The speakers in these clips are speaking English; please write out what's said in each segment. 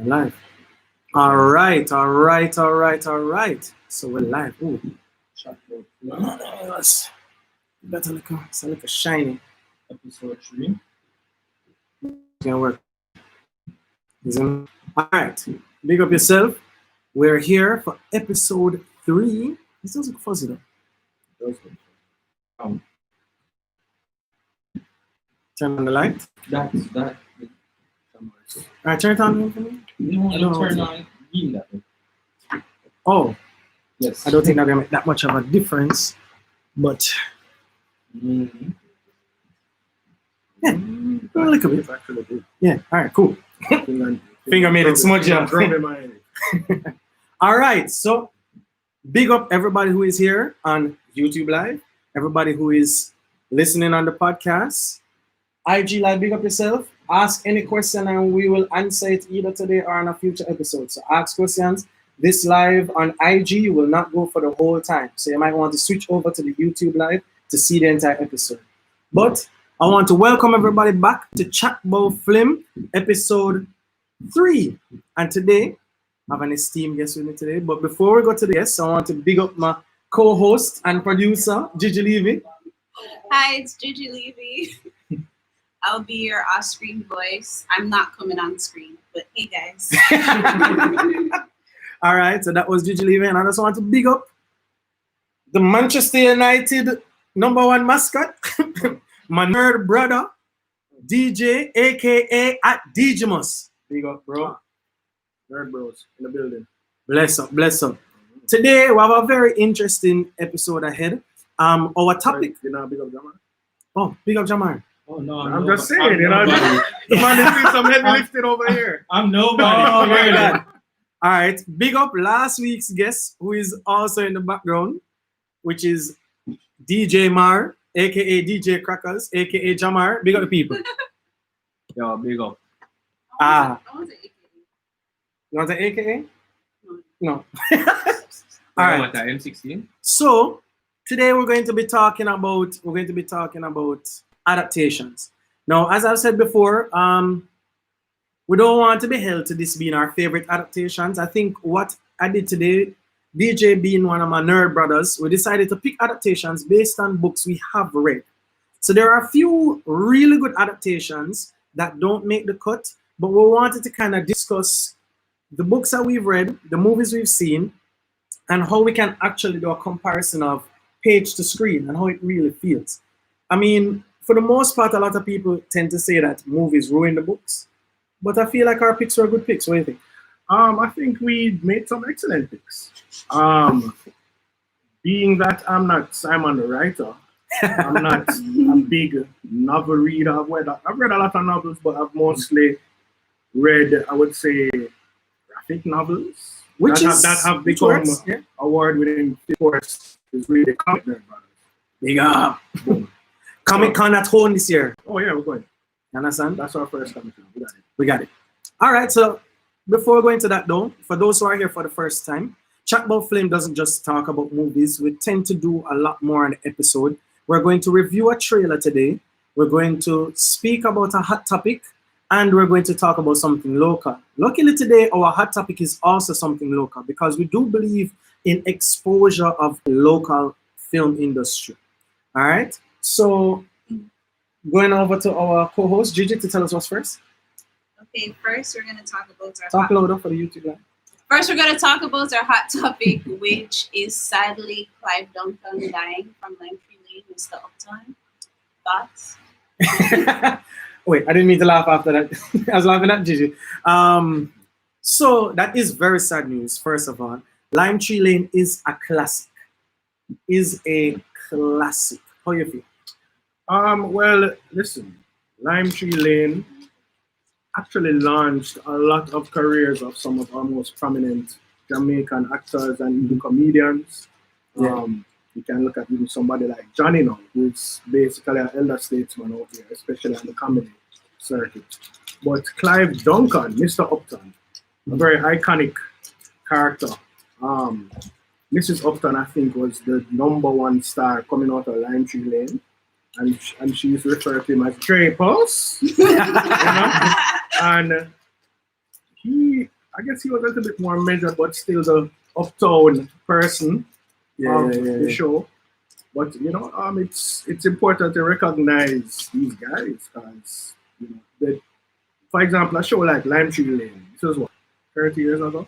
Live. All right. So we're live. Ooh. Chat Bout Yes. Better look. It's like a shiny. Episode 3. Can work. All right. Big up yourself. We're here for episode 3. This doesn't look fuzzy though. Turn on the light. That. All right, turn it on for me. No, turn on in that. Oh, Yes. I don't think that will make that much of a difference, but Mm-hmm. yeah, a little bit. Actually good. Yeah. All right. Cool. Finger made it smudge up. All right. So big up everybody who is here on YouTube Live. Everybody who is listening on the podcast. IG Live. Big up yourself. Ask any question and we will answer it either today or on a future episode. So ask questions. This live on IG will not go for the whole time. So you might want to switch over to the YouTube Live to see the entire episode. But I want to welcome everybody back to Chat Bout Flim, episode 3. And today, I have an esteemed guest with me today. But before we go to the guest, I want to big up my co-host and producer, Jheanelle Levy. Hi, it's DJ Levy. I'll be your off-screen voice. I'm not coming on screen, but hey guys. All right, so that was Jheanelle Levy, and I just want to big up the Manchester United #1 mascot, my nerd brother, DJ, aka at DJmus. Big up, bro. Nerd Bros in the building. Bless up, bless up. Today we have a very interesting episode ahead. Our topic. You know, big up Jamar. Oh, big up Jamar. Oh no, I'm just saying, you know, the man is doing some heavy lifting over here. I'm nobody. Oh, very bad. All right, big up last week's guest, who is also in the background, which is DJ Mar, aka DJ Crackers, aka Jamar. Big up the people. Yo, big up. Ah. I want to AKA. You want the AKA? No. All Right. right. What, M16? So today we're going to be talking about adaptations. Now, as I've said before, we don't want to be held to this being our favorite adaptations. I think what I did today, DJ being one of my nerd brothers, we decided to pick adaptations based on books we have read. So there are a few really good adaptations that don't make the cut, but we wanted to kind of discuss the books that we've read, the movies we've seen, and how we can actually do a comparison of page to screen and how it really feels. I mean, for the most part, a lot of people tend to say that movies ruin the books, but I feel like our picks were good picks. What do you think? I think we made some excellent picks. Being that I'm not Simon the writer, I'm not a big novel reader. I've read a lot of novels, but I've mostly read, I would say, graphic novels. That have become award-winning. Of course, is really Comic Nerd Brothers. Big up. Comic-Con at home this year. Oh yeah, we're going. You understand? That's our first Comic-Con. We got it. All right, so before we go into that though, for those who are here for the first time, Chat Bout Flim doesn't just talk about movies. We tend to do a lot more in the episode. We're going to review a trailer today. We're going to speak about a hot topic, and we're going to talk about something local. Luckily today, our hot topic is also something local because we do believe in exposure of local film industry. All right, so going over to our co-host, Gigi, to tell us what's first. Okay, first we're gonna talk about our Talk louder for the YouTube guy. First, we're gonna talk about our hot topic, which is sadly Clive Duncan dying from Lime Tree Lane, Mr. Upton. Thoughts? Wait, I didn't mean to laugh after that. I was laughing at Gigi. So that is very sad news. First of all, Lime Tree Lane is a classic. How you feel? Well, listen, Lime Tree Lane actually launched a lot of careers of some of our most prominent Jamaican actors and even comedians. Yeah. You can look at even somebody like Johnny now, who's basically an elder statesman out here, especially on the comedy circuit. But Clive Duncan, Mr. Upton, a very iconic character. Mrs. Upton, I think, was the #1 star coming out of Lime Tree Lane. And she's referred to him as Drapos. You know? And I guess he was a little bit more measured, but still the uptown person of the show. But you know, it's important to recognize these guys because you know, for example, a show like Lime Tree Lane. This was what 30 years ago.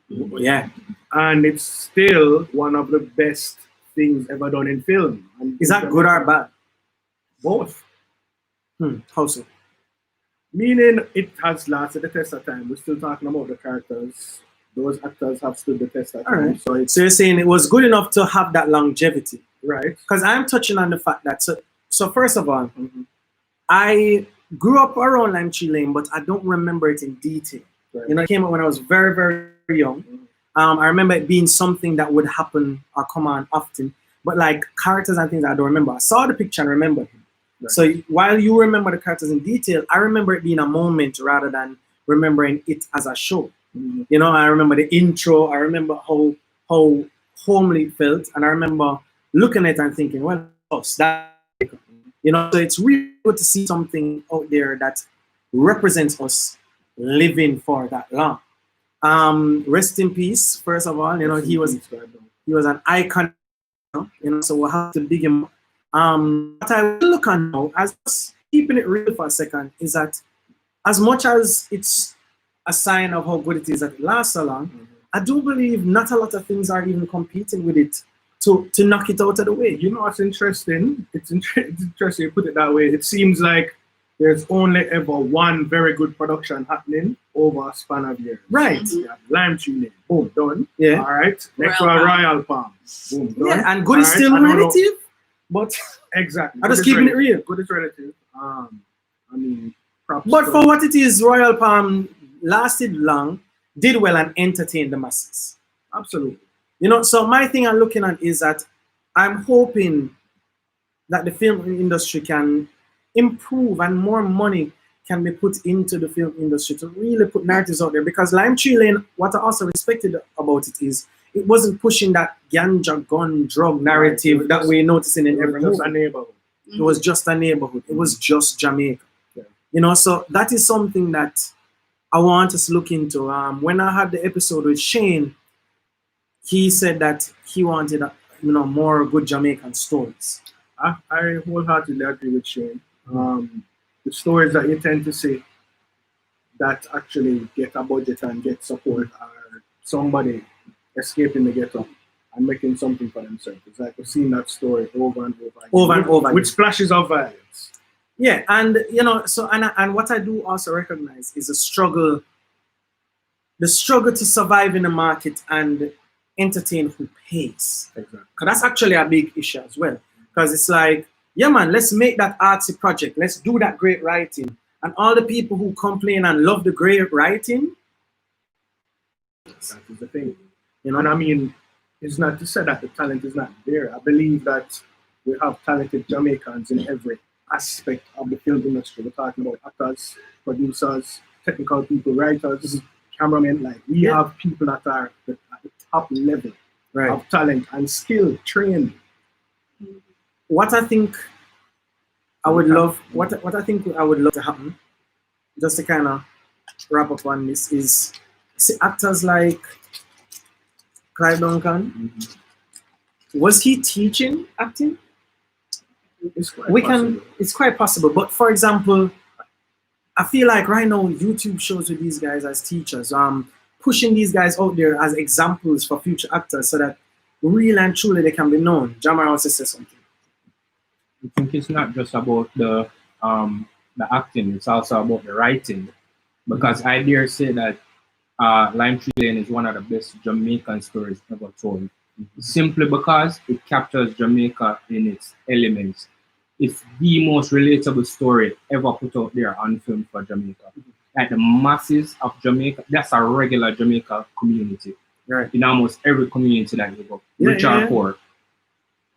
Yeah. And it's still one of the best things ever done in film. And Is that good or bad? Both. How so? Meaning it has lasted the test of time. We're still talking about the characters. Those actors have stood the test of time. Right. So you're saying it was good enough to have that longevity. Right. Because I'm touching on the fact that, so first of all, I grew up around Lime Tree Lane, but I don't remember it in detail. Right. You know, it came out when I was very, very young. I remember it being something that would happen or come on often, but like characters and things I don't remember. I saw the picture and remember him. Right. So while you remember the characters in detail, I remember it being a moment rather than remembering it as a show. You know, I remember the intro. I remember how homely it felt, and I remember looking at it and thinking, well, that, you know. So it's really good to see something out there that represents us living for that long. Rest in peace, first of all. You know, he was an icon, you know, so we'll have to dig him up. What I will look on now, as keeping it real for a second, is that as much as it's a sign of how good it is that it lasts so long, I do believe not a lot of things are even competing with it to knock it out of the way. You know what's interesting? It's interesting you put it that way. It seems like there's only ever one very good production happening over a span of years. Right. Yeah, Lime Tree Lane, boom, done. Yeah. All right. Next one, Royal Palm, boom, done. Yeah, and good is still relative, but exactly. I'm just keeping it real. Good is relative. I mean, but for what it is, Royal Palm lasted long, did well, and entertained the masses. Absolutely. You know, so my thing I'm looking at is that I'm hoping that the film industry can improve and more money can be put into the film industry to really put narratives out there. Because Lime Tree Lane, what I also respected about it is it wasn't pushing that ganja, gun, drug narrative that we're noticing in every movie. A neighborhood. It was just a neighborhood. It was just Jamaica. Yeah. You know, so that is something that I want us to look into. When I had the episode with Shane, he said that he wanted, you know, more good Jamaican stories. I wholeheartedly agree with Shane. The stories that you tend to see that actually get a budget and get support are somebody escaping the ghetto and making something for themselves. It's like we've seen that story over and over. With splashes of violence. Yeah, and you know, so and what I do also recognize is the struggle to survive in the market and entertain who pays. Exactly. Because that's actually a big issue as well. Because it's like, yeah, man, let's make that artsy project. Let's do that great writing. And all the people who complain and love the great writing, that is the thing. You know, and I mean, it's not to say that the talent is not there. I believe that we have talented Jamaicans in every aspect of the film industry. We're talking about actors, producers, technical people, writers, cameramen. Like, we have people that are at the top level of talent and skill, trained. What I think I would love, what I think I would love to happen, just to kind of wrap up on this, is see actors like Clive Duncan. Was he teaching acting? It's quite possible. But for example, I feel like right now YouTube shows with these guys as teachers, pushing these guys out there as examples for future actors so that really and truly they can be known. Jamar wants to say something. I think it's not just about the acting, it's also about the writing. Because I dare say that Lime Tree Lane is one of the best Jamaican stories ever told. Simply because it captures Jamaica in its elements. It's the most relatable story ever put out there on film for Jamaica. Like the masses of Jamaica, that's a regular Jamaica community. Right. In almost every community that you go, rich or poor.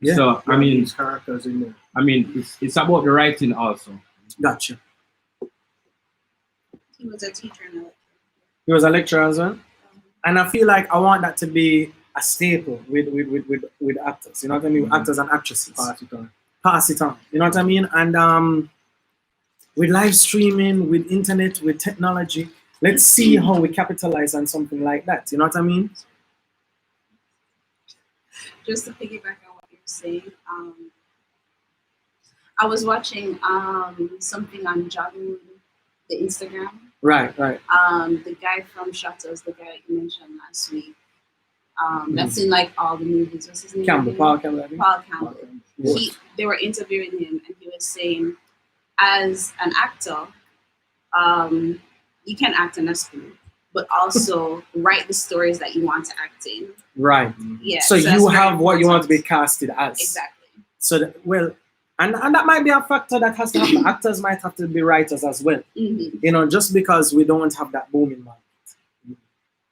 Yeah. So I mean, these characters in there. I mean, it's about the writing also. Gotcha. He was a teacher and a lecturer. He was a lecturer as well. And I feel like I want that to be a staple with actors. You know what I mean? With actors and actresses. Pass it on. You know what I mean? And with live streaming, with internet, with technology, let's see how we capitalize on something like that. You know what I mean? Just to piggyback on what you're saying, I was watching something on Jogging, the Instagram. Right. The guy from Shutters, the guy that you mentioned last week. That's in like all the movies. What's his name? Paul Campbell. Paul Campbell. They were interviewing him, and he was saying, as an actor, you can act in a school, but also write the stories that you want to act in. Right. Yeah. So you have what you want to be casted as. Exactly. So and that might be a factor that has to happen. Actors might have to be writers as well. Mm-hmm. You know, just because we don't have that booming market.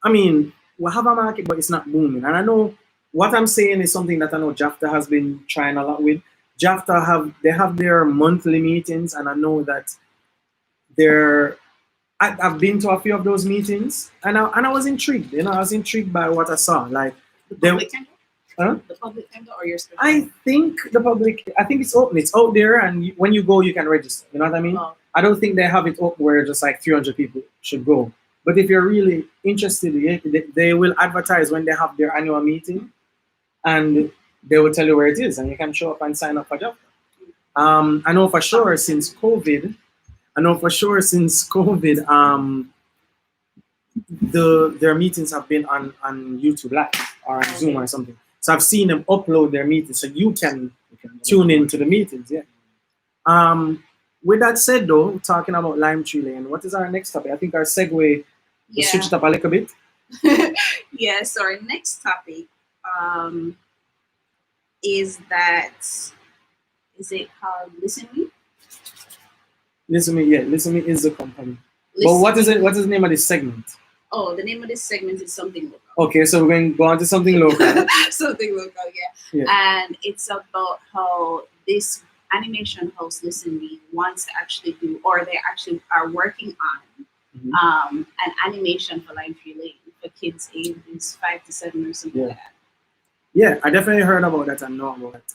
I mean, we have a market, but it's not booming. And I know what I'm saying is something that I know JAFTA has been trying a lot with. JAFTA have their monthly meetings, and I know that I've been to a few of those meetings, and I was intrigued. You know, I was intrigued by what I saw. Like the public tender? Huh? The public tender or your special? I think it's open. It's out there, and when you go, you can register. You know what I mean? Oh. I don't think they have it up where just like 300 people should go. But if you're really interested, they will advertise when they have their annual meeting, and they will tell you where it is, and you can show up and sign up for JAFTA. I know for sure since COVID, their meetings have been on YouTube Live or on Zoom or something. So I've seen them upload their meetings, so you can tune into the meetings. Yeah. With that said, though, talking about Lime Tree Lane, what is our next topic? I think our segue. We'll switch it up a little bit. Yeah. So our next topic is it called Listen Me? Listen Me is the company. Listen but what is Me. it? What is the name of this segment? Oh, the name of this segment is Something Local. Okay, so we're going to go on to something local. Something local, yeah. And it's about how this animation house, Listen Me, wants to actually do, or they actually are working on an animation for Lime Tree Lane for kids ages 5 to 7 or something like that. Yeah, I definitely heard about that and know about it.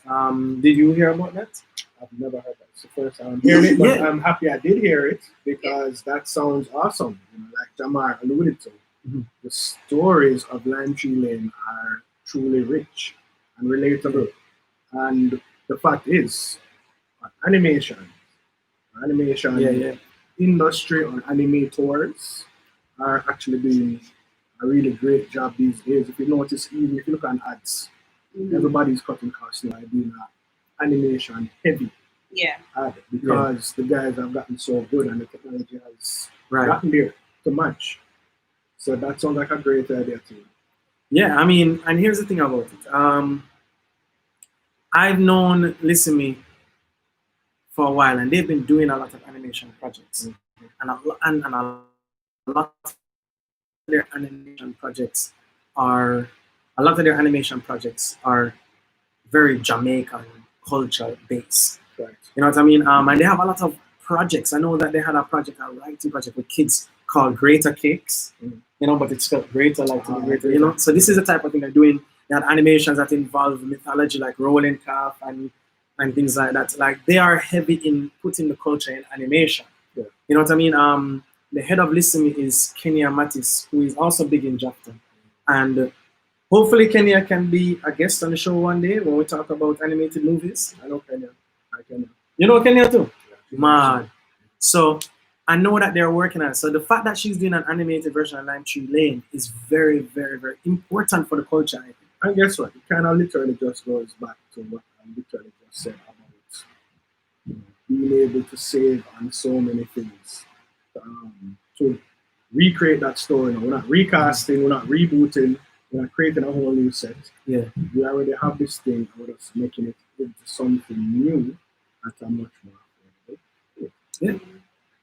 Did you hear about that? I've never heard that. It's the first time I'm hearing it, but I'm happy I did hear it because that sounds awesome. You know, like Jamar alluded to, the stories of Lime Tree Lane are truly rich and relatable. And the fact is, animation industry or animators are actually doing a really great job these days. If you notice, even if you look at ads, everybody's cutting costs now, doing animation heavy. Yeah. Because the guys have gotten so good and the technology has gotten there to match. So that sounds like a great idea too. Yeah, I mean, and here's the thing about it. I've known Listen Me for a while, and they've been doing a lot of animation projects. And a lot of their animation projects are very Jamaican culture based. Right. You know what I mean? And they have a lot of projects. I know that they had a writing project with kids called Greater Cakes. You know, but it's spelled greater, like to be greater, you know. So this is the type of thing they're doing. They had animations that involve mythology like rolling calf and things like that. Like they are heavy in putting the culture in animation. Yeah. You know what I mean? The head of Listen Me is Kenya Mattis, who is also big in JAFTA. And hopefully Kenya can be a guest on the show one day when we talk about animated movies. I know Kenya. You know Kenya too? Yeah, man. So I know that they're working on it. So the fact that she's doing an animated version of Lime Tree Lane is very, very, very important for the culture, I think. And guess what? It kind of literally just goes back to what I literally just said about being able to save on so many things. To recreate that story. We're not recasting, we're not rebooting, we're not creating a whole new set. Yeah. We already have this thing, we're just making it into something new at a much more affordable. Yeah.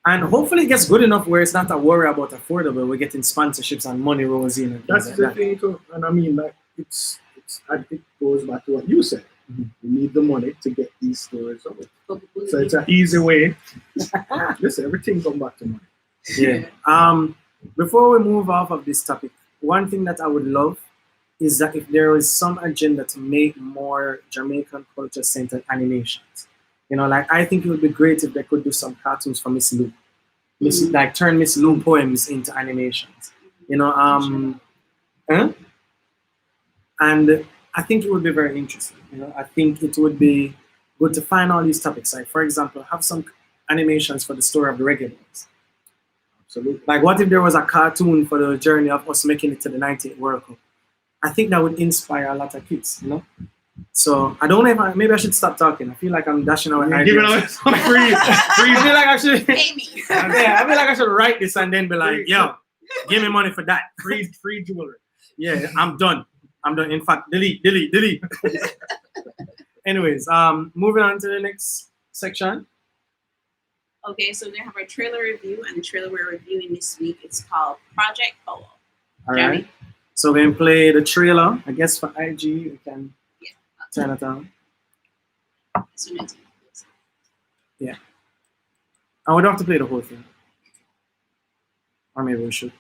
And hopefully it gets good enough where it's not a worry about affordable. We're getting sponsorships and money rolls in. And that's the thing too. And I mean, like, it goes back to what you said. We need the money to get these stories out. So it's an easy way. Listen, everything comes back to money. Yeah. Before we move off of this topic, one thing that I would love is that if there is some agenda to make more Jamaican culture-centered animations. You know, like I think it would be great if they could do some cartoons for Miss Lou. like turn Miss Lou poems into animations. You know, and I think it would be very interesting. You know, I think it would be good to find all these topics. Like, for example, have some animations for the story of the reggae boys. Absolutely. Like, what if there was a cartoon for the journey of us making it to the 98 World Cup? I think that would inspire a lot of kids, you know? So, I don't know if maybe I should stop talking. I feel like I'm dashing out ideas. Giving away some free. I feel like I should... Pay me. Yeah, I feel like I should write this and then be like, yo, give me money for that. Free jewelry. Yeah, I'm done. In fact, delete. Anyways, moving on to the next section. Okay, so we have our trailer review, and the trailer we're reviewing this week, it's called Project Polo. All right. So we're going to play the trailer. I guess for IG, we can turn it on. As soon as yeah. I would have to play the whole thing. Or maybe we should.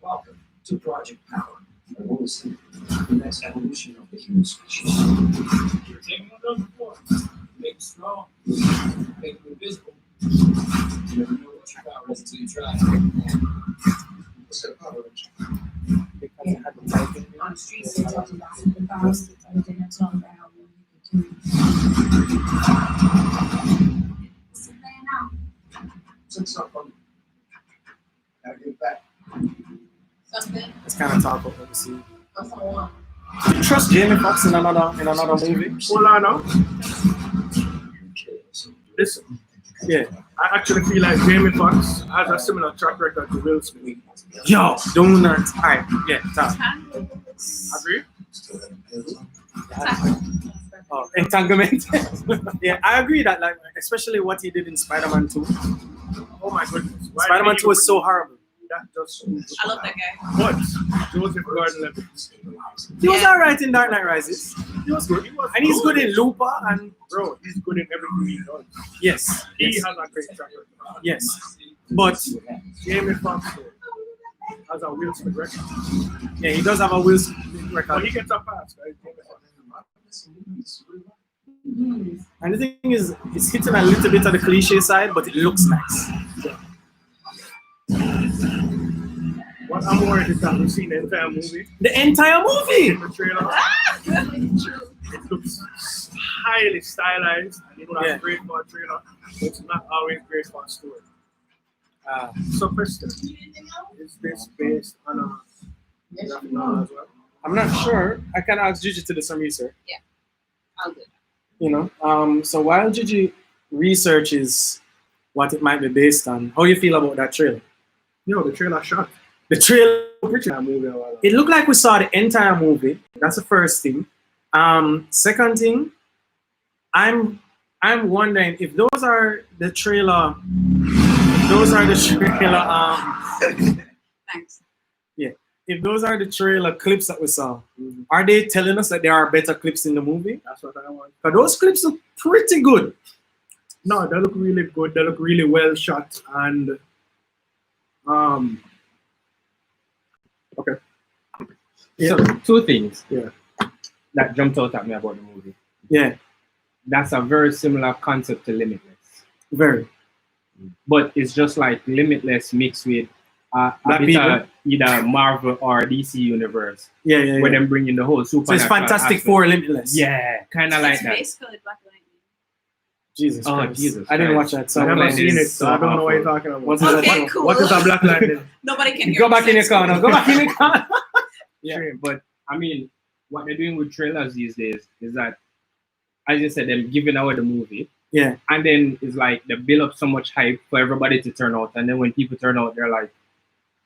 Welcome to Project Power, the next evolution of the human species. You're taking another form, make it strong, make it invisible. You never know what your power is until you try. What's that power? On the streets, they talk about the virus, but they don't talk about how you can kill. What's the plan now? Since I'm from, gotta get back. something. Let's kind of talk about what we see. Or someone. Do you trust Jamie Foxx in another movie? Hold on now. Listen. Yeah. I actually feel like Jamie Foxx has a similar track record to Will Smith. Yo, do not. Alright, yeah, talk. Agree? Oh, entanglement. Yeah, I agree that, like, especially what he did in Spider-Man 2. Oh my goodness. Spider-Man 2 was so horrible. That just I love that guy. But Joseph Gordon-Levitt. He was alright in Dark Knight Rises. He was good. And he's good in Looper and Bro, he's good in everything he does. yes. He Yes. has a great track record. Yes. But Jamie Foxx has a Will Smith record. yeah, he does have a Will Smith But record. he gets a pass, right? Jamie Foxx. And the thing is, it's hitting a little bit of the cliche side, but it looks nice. What I'm worried is that we've seen the entire movie. The entire movie! The trailer. It looks highly stylized and it was Yeah. great for a trailer. But it's not always great for a story. So, Kristen, is this based on a graphic novel as well? I'm not sure. I can ask Gigi to do some research. I'll do that. You know, so while Gigi researches what it might be based on, how you feel about that trailer? No, the trailer shot. The trailer, That movie a while ago. it looked like we saw the entire movie. That's the first thing. Second thing, I'm wondering if those are the trailer. Thanks. If those are the trailer clips that we saw, are they telling us that there are better clips in the movie? That's what I want. But those clips look pretty good. No, they look really good. They look really well shot and okay. Yeah. So, two things Yeah. that jumped out at me about the movie. Yeah, That's a very similar concept to Limitless. very. But it's just like Limitless mixed with a Black bit people. of either Marvel or DC universe, Yeah. where them bring in the whole So it's supernatural Fantastic aspect. Four Limitless. Yeah, kind of like It's that. basically Black Lightning. Jesus Oh, Christ. Jesus I didn't watch Christ. that. So I I'm never like, seen it, it's so so I don't know what you're awful. talking about. What is Okay, that? cool. What is a Black Lightning? Nobody can hear Go back in your sense. corner. Go back in your corner. Yeah, but I mean, what they're doing with trailers these days is that, as you said, them giving away the movie. Yeah. And then it's like they build up so much hype for everybody to turn out. And then when people turn out, they're like,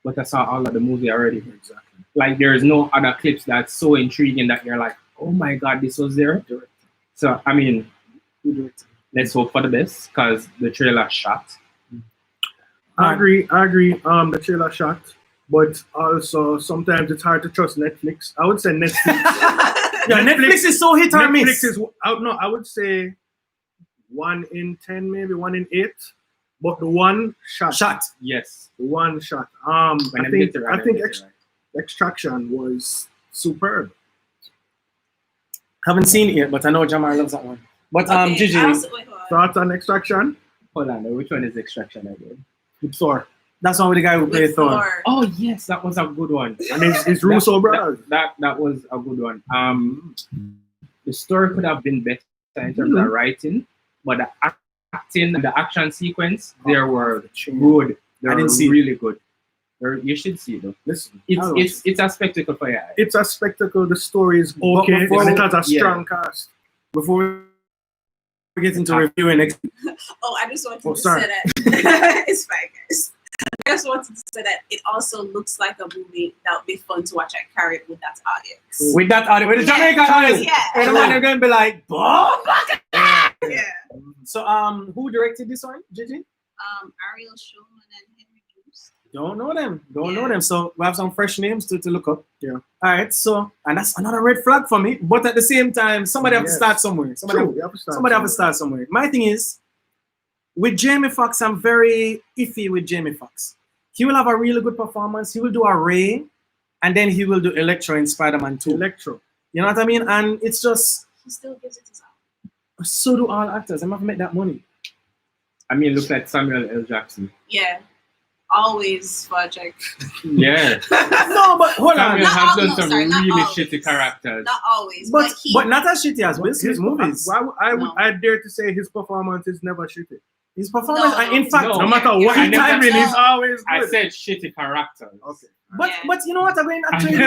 but I saw all of the movie already. Exactly. Like there is no other clips that's so intriguing that you're like, oh my God, this was there. So, I mean, let's hope for the best because the trailer shot. I agree. The trailer shot, but also sometimes it's hard to trust Netflix. I would say Netflix. Yeah, Netflix is so hit or miss. Netflix is I would say 1 in 10, maybe 1 in 8. But the one shot. Yes. The one shot. I think Extraction was superb. Haven't seen it yet, but I know Jamar loves that one. But Gigi, thoughts on Extraction? Hold on, which one is Extraction again? With Thor. That's one with the guy who played Thor. Oh yes, that was a good one. And it's Russo brothers. That was a good one. The story could have been better in terms of writing, but the acting, the action sequence, they were good. They were really good. You should see it though. Listen, it's a spectacle for your eye. It's a spectacle. The story is okay, and it has a strong cast. Before we get into reviewing next. I just wanted to say that it's fine, guys. I just wanted to say that it also looks like a movie that would be fun to watch at Carrot with that audience. With that audience, with the Jamaican audience. Yeah. And the man are gonna be like, Bob! Yeah. So who directed this one, Gigi? Ariel Schulman and Henry Bruce. Don't know them. So we have some fresh names to look up. Yeah. All right. So, and that's another red flag for me. But at the same time, somebody have to start somewhere. Somebody have to start somewhere. My thing is, with Jamie Foxx, I'm very iffy with Jamie Foxx. He will have a really good performance. He will do a Ray, and then he will do Electro in Spider-Man 2. Electro. You know what I mean? And it's just... He still gives it his all. So do all actors. I'm not going to make that money. I mean, look at Samuel L. Jackson. Yeah. Always project. Yeah. No, but hold on. Samuel has done some really shitty characters. Not always. But not as shitty as Will Smith's movies. I dare to say his performance is never shitty. His performance, in fact, no matter what he's timing, he's always good. I said shitty characters. Okay. But you know what? I'm going to actually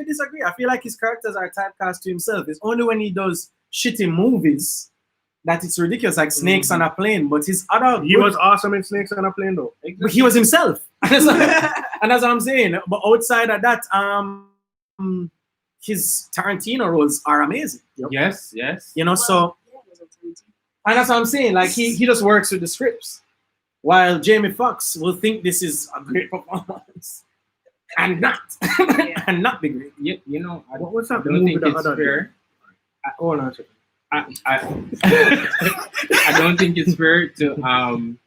disagree. I feel like his characters are typecast to himself. It's only when he does shitty movies that it's ridiculous, like Snakes on a Plane. But his other... He was awesome in Snakes on a Plane, though. But he was himself. And that's what I'm saying. But outside of that, his Tarantino roles are amazing. Yes. You know, so... And that's what I'm saying. Like, he just works with the scripts. While Jamie Foxx will think this is a great performance. And not. And not be great. You know, what was that I don't think it's fair. Hold on a second. I don't think it's fair to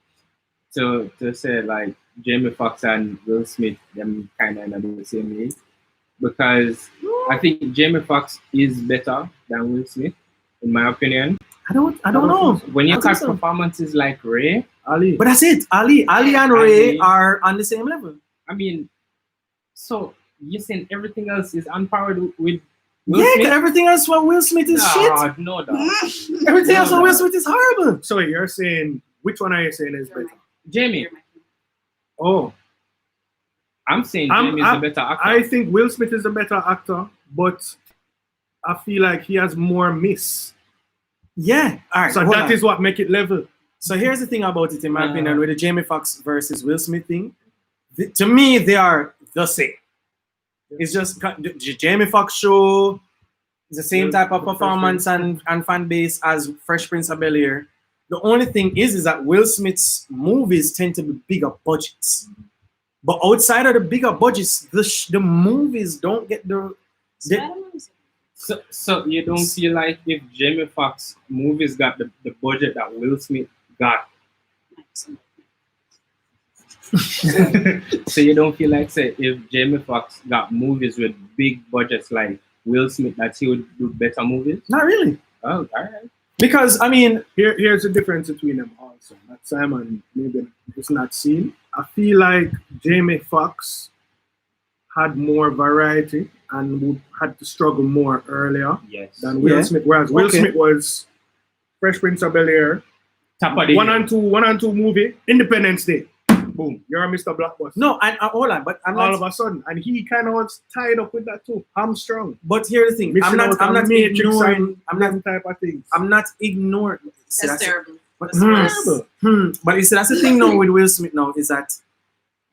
say like Jamie Foxx and Will Smith them kind of the same age, because I think Jamie Foxx is better than Will Smith in my opinion. I don't know. When you catch performances like Ray, Ali, but that's it. Ali and Ray are on the same level. I mean, so you're saying everything else is on par with Will Smith? Everything else for Will Smith is shit. No, dog. Everything else for Will Smith is horrible. So you're saying, which one are you saying is better? Jamie. Oh. I'm saying Jamie is a better actor. I think Will Smith is a better actor, but I feel like he has more miss. Yeah. All right. So that is what make it level. So here's the thing about it, in my opinion, with the Jamie Foxx versus Will Smith thing. To me, they are the same. It's just the Jamie Foxx show is the same type of performance and fan base as Fresh Prince of Bel-Air. The only thing is that Will Smith's movies tend to be bigger budgets. But outside of the bigger budgets, the movies don't get the... So you don't feel like if Jamie Foxx movies got the budget that Will Smith got? So you don't feel like, say, if Jamie Foxx got movies with big budgets like Will Smith, that he would do better movies? Not really. Oh, all right. Because, I mean... Here's the difference between them also. That Simon maybe is not seen. I feel like Jamie Foxx had more variety and had to struggle more earlier than Will Smith. Whereas Will Smith was Fresh Prince of Bel-Air, top of the 1 and 2 movie, Independence Day. boom, you're a Mr. Blockbuster. No, and hold on, but I'm all not. of a sudden, and he kind of was tied up with that too. Hamstrung. But here's the thing: I'm not ignoring. I'm not type of things. I'm not ignoring. That's terrible. But, That's worse. but you see, that's the thing now with Will Smith now is that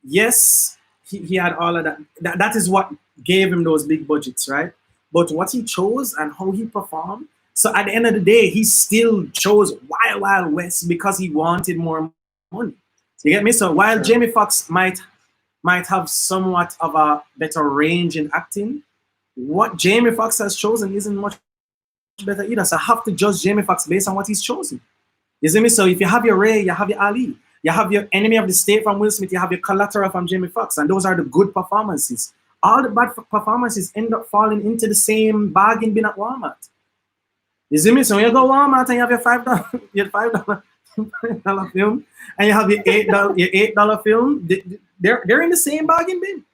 yes, he had all of that. That is what gave him those big budgets, right? But what he chose and how he performed. So at the end of the day, he still chose Wild Wild West because he wanted more money. You get me? So while Jamie Foxx might have somewhat of a better range in acting, what Jamie Foxx has chosen isn't much better either. So I have to judge Jamie Foxx based on what he's chosen. You see me? So if you have your Ray, you have your Ali, you have your Enemy of the State from Will Smith, you have your Collateral from Jamie Foxx, and those are the good performances. All the bad performances end up falling into the same bargain bin at Walmart. You see me? So when you go Walmart and you have your $5 film, and you have your $8 film, they're in the same bargain bin.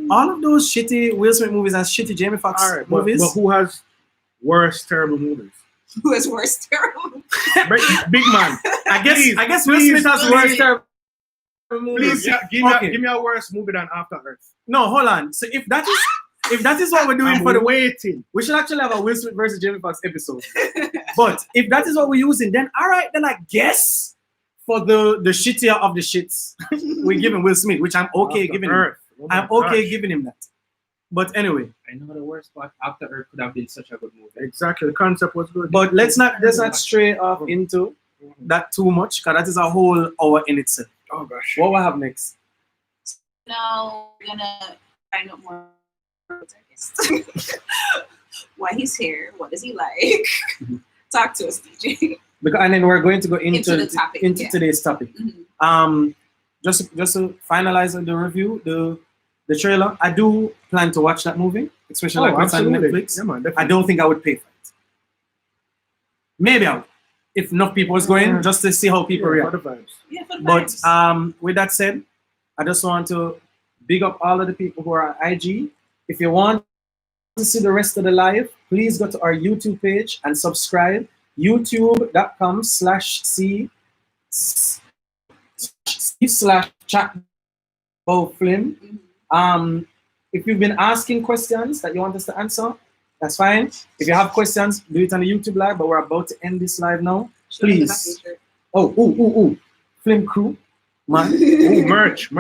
All of those shitty Will Smith movies and shitty Jamie Foxx movies. But who has worse terrible movies? Who has worse terrible? Big man. I guess Will Smith has worse terrible movies. Please give me a worse movie than After Earth. No, hold on. So if that is what we're doing I'm for the waiting, we should actually have a Will Smith versus Jamie Foxx episode. But if that is what we're using, then all right, then I guess for the shittier of the shits, we're giving Will Smith, which I'm okay After giving Earth. him. I'm okay giving him that. But anyway, I know the worst part. After Earth could have been such a good movie. Exactly, the concept was good. but let's not stray off into that too much, because that is a whole hour in itself. Oh gosh. What will have next? Now we're gonna find out more. Why he's here? What does he like? Talk to us, DJ. And then we're going to go into the topic, today's topic. Mm-hmm. Just to finalize the review, the trailer. I do plan to watch that movie, especially like what's on Netflix. Yeah, man, I don't think I would pay for it. Maybe I would, if enough people was going, just to see how people react. For the vibes. Yeah, for the But vibes. with that said, I just want to big up all of the people who are on IG. If you want to see the rest of the live, please go to our YouTube page and subscribe. youtube.com/Chat Bout Flim. If you've been asking questions that you want us to answer, that's fine. If you have questions, do it on the YouTube live, but we're about to end this live now. Please. Oh, Flim crew. Man. Ooh, merch. Club.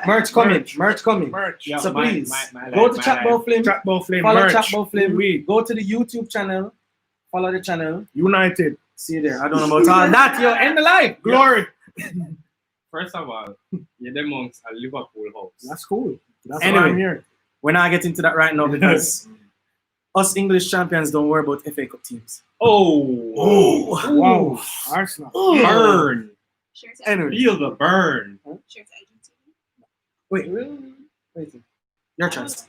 Merch coming. Yeah, So please, my go to life. Chat Bout Flim. Chat Bout Flim. Follow merch. Chat Bout Flim. We Go to the YouTube channel. Follow the channel. United. See you there. I don't know about all that. Yo, end the live. Glory. First of all, you're the monks at Liverpool House. That's cool. That's Anyway. why I'm here. We're not getting to that right now because us English champions don't worry about FA Cup teams. Oh, Wow. Arsenal. burn. Shares Anyway. Feel the burn. Shares agency. Wait. Your choice.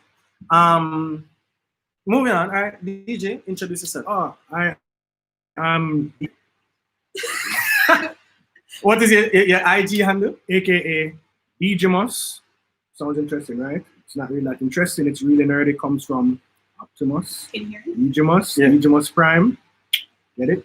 Moving on. All right, DJ, introduce yourself. Oh, I What is your IG handle? aka Egemus. Sounds interesting, right? It's not really that interesting. It's really nerdy. It comes from Optimus. Can you hear it? Egemus. Yeah. Egemus Prime. Get it?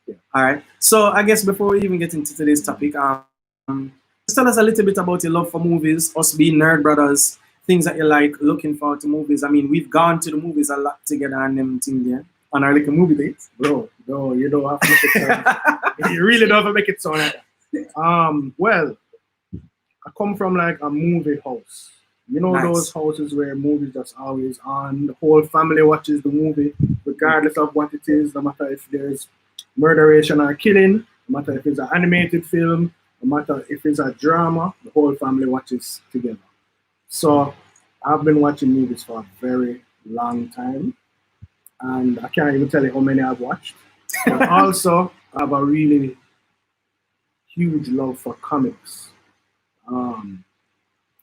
Yeah. All right. So I guess before we even get into today's topic, just tell us a little bit about your love for movies, us being nerd brothers, things that you like, looking forward to movies. I mean, we've gone to the movies a lot together and them things there on our little movie dates. Bro, you don't have to make it sound. You really don't have to make it sound like that. Well, I come from like a movie house. You know, Nice. those houses where movies just always on. The whole family watches the movie, regardless of what it is, no matter if there's murderation or killing, no matter if it's an animated film, no matter if it's a drama, the whole family watches together. So I've been watching movies for a very long time, and I can't even tell you how many I've watched. But also, I have a really huge love for comics.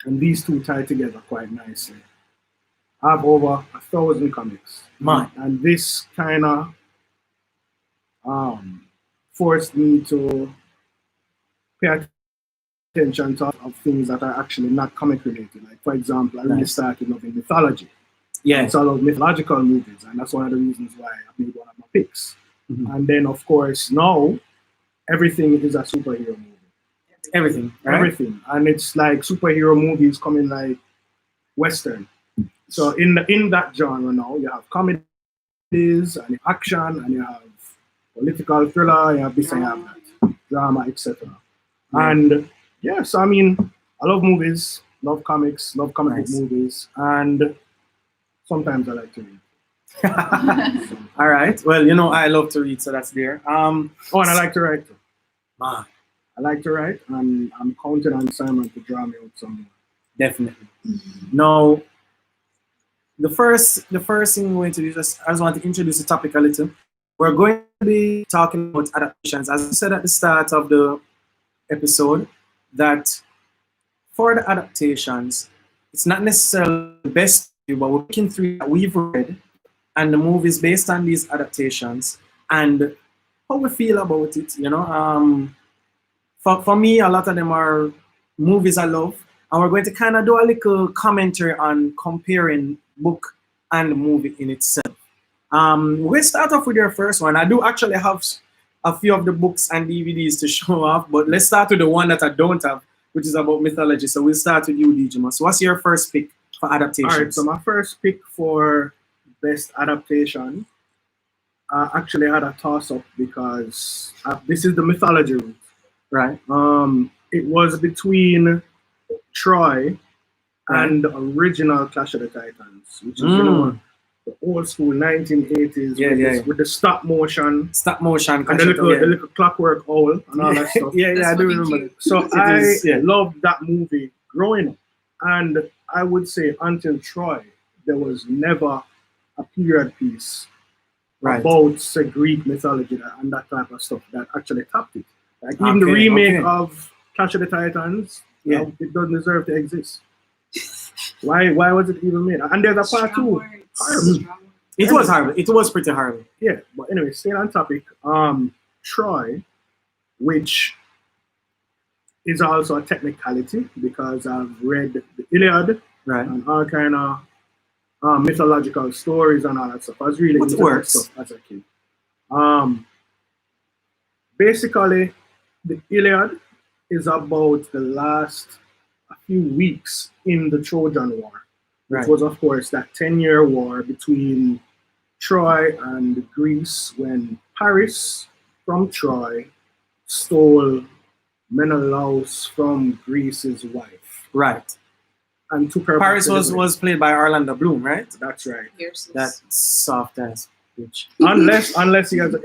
And these two tie together quite nicely. I have over 1,000 comics. Man. And this kind of forced me to pay attention to things that are actually not comic related. Like, for example, I really started loving mythology. Yeah. So I love mythological movies, and that's one of the reasons why I made one of my picks. Mhm. And then, of course, now everything is a superhero movie. everything, right? Everything. And it's like superhero movies coming like Western. So in that genre now, you have comedies and action, and you have political thriller, you have this and you have that, drama, etc. And yeah, so I mean, I love movies, love comics, love comic book movies, and sometimes I like to read. All right. Well, you know, I love to read, so that's there. And I like to write too. Man, I like to write, and I'm counting on Simon to draw me out some more. definitely. Now, the first thing we're going to do is I just want to introduce the topic a little. We're going to be talking about adaptations. As I said at the start of the episode, that for the adaptations, it's not necessarily the best, but we're picking three that we've read and the movies based on these adaptations and how we feel about it. You know, for me, a lot of them are movies I love, and we're going to kind of do a little commentary on comparing book and movie in itself. We'll start off with your first one. I do actually have a few of the books and DVDs to show off, but let's start with the one that I don't have, which is about mythology. So we'll start with you, DJ. So what's your first pick for adaptations? All right, so my first pick for best adaptation, I actually had a toss-up because this is the mythology route. Right. It was between Troy and the original Clash of the Titans, which is you know, the old school 1980s with the stop motion and the little clockwork owl and all that stuff. I do remember it. So I loved that movie growing up, and I would say until Troy, there was never a period piece about say, Greek mythology and that type of stuff that actually tapped it. Like even the remake of Clash of the Titans, it doesn't deserve to exist. Why was it even made? And there's a part two. It was horrible. It was pretty horrible. Yeah, but anyway, staying on topic. Troy, which is also a technicality because I've read the Iliad and all kind of mythological stories and all that stuff. I was really into that stuff as a kid. Basically, the Iliad is about the last few weeks in the Trojan War. Which was, of course, that 10-year war between Troy and Greece when Paris from Troy stole Menelaus from Greece's wife. Right. And took her Paris was played by Orlando Bloom, right? That's right. That soft ass bitch. Unless he's an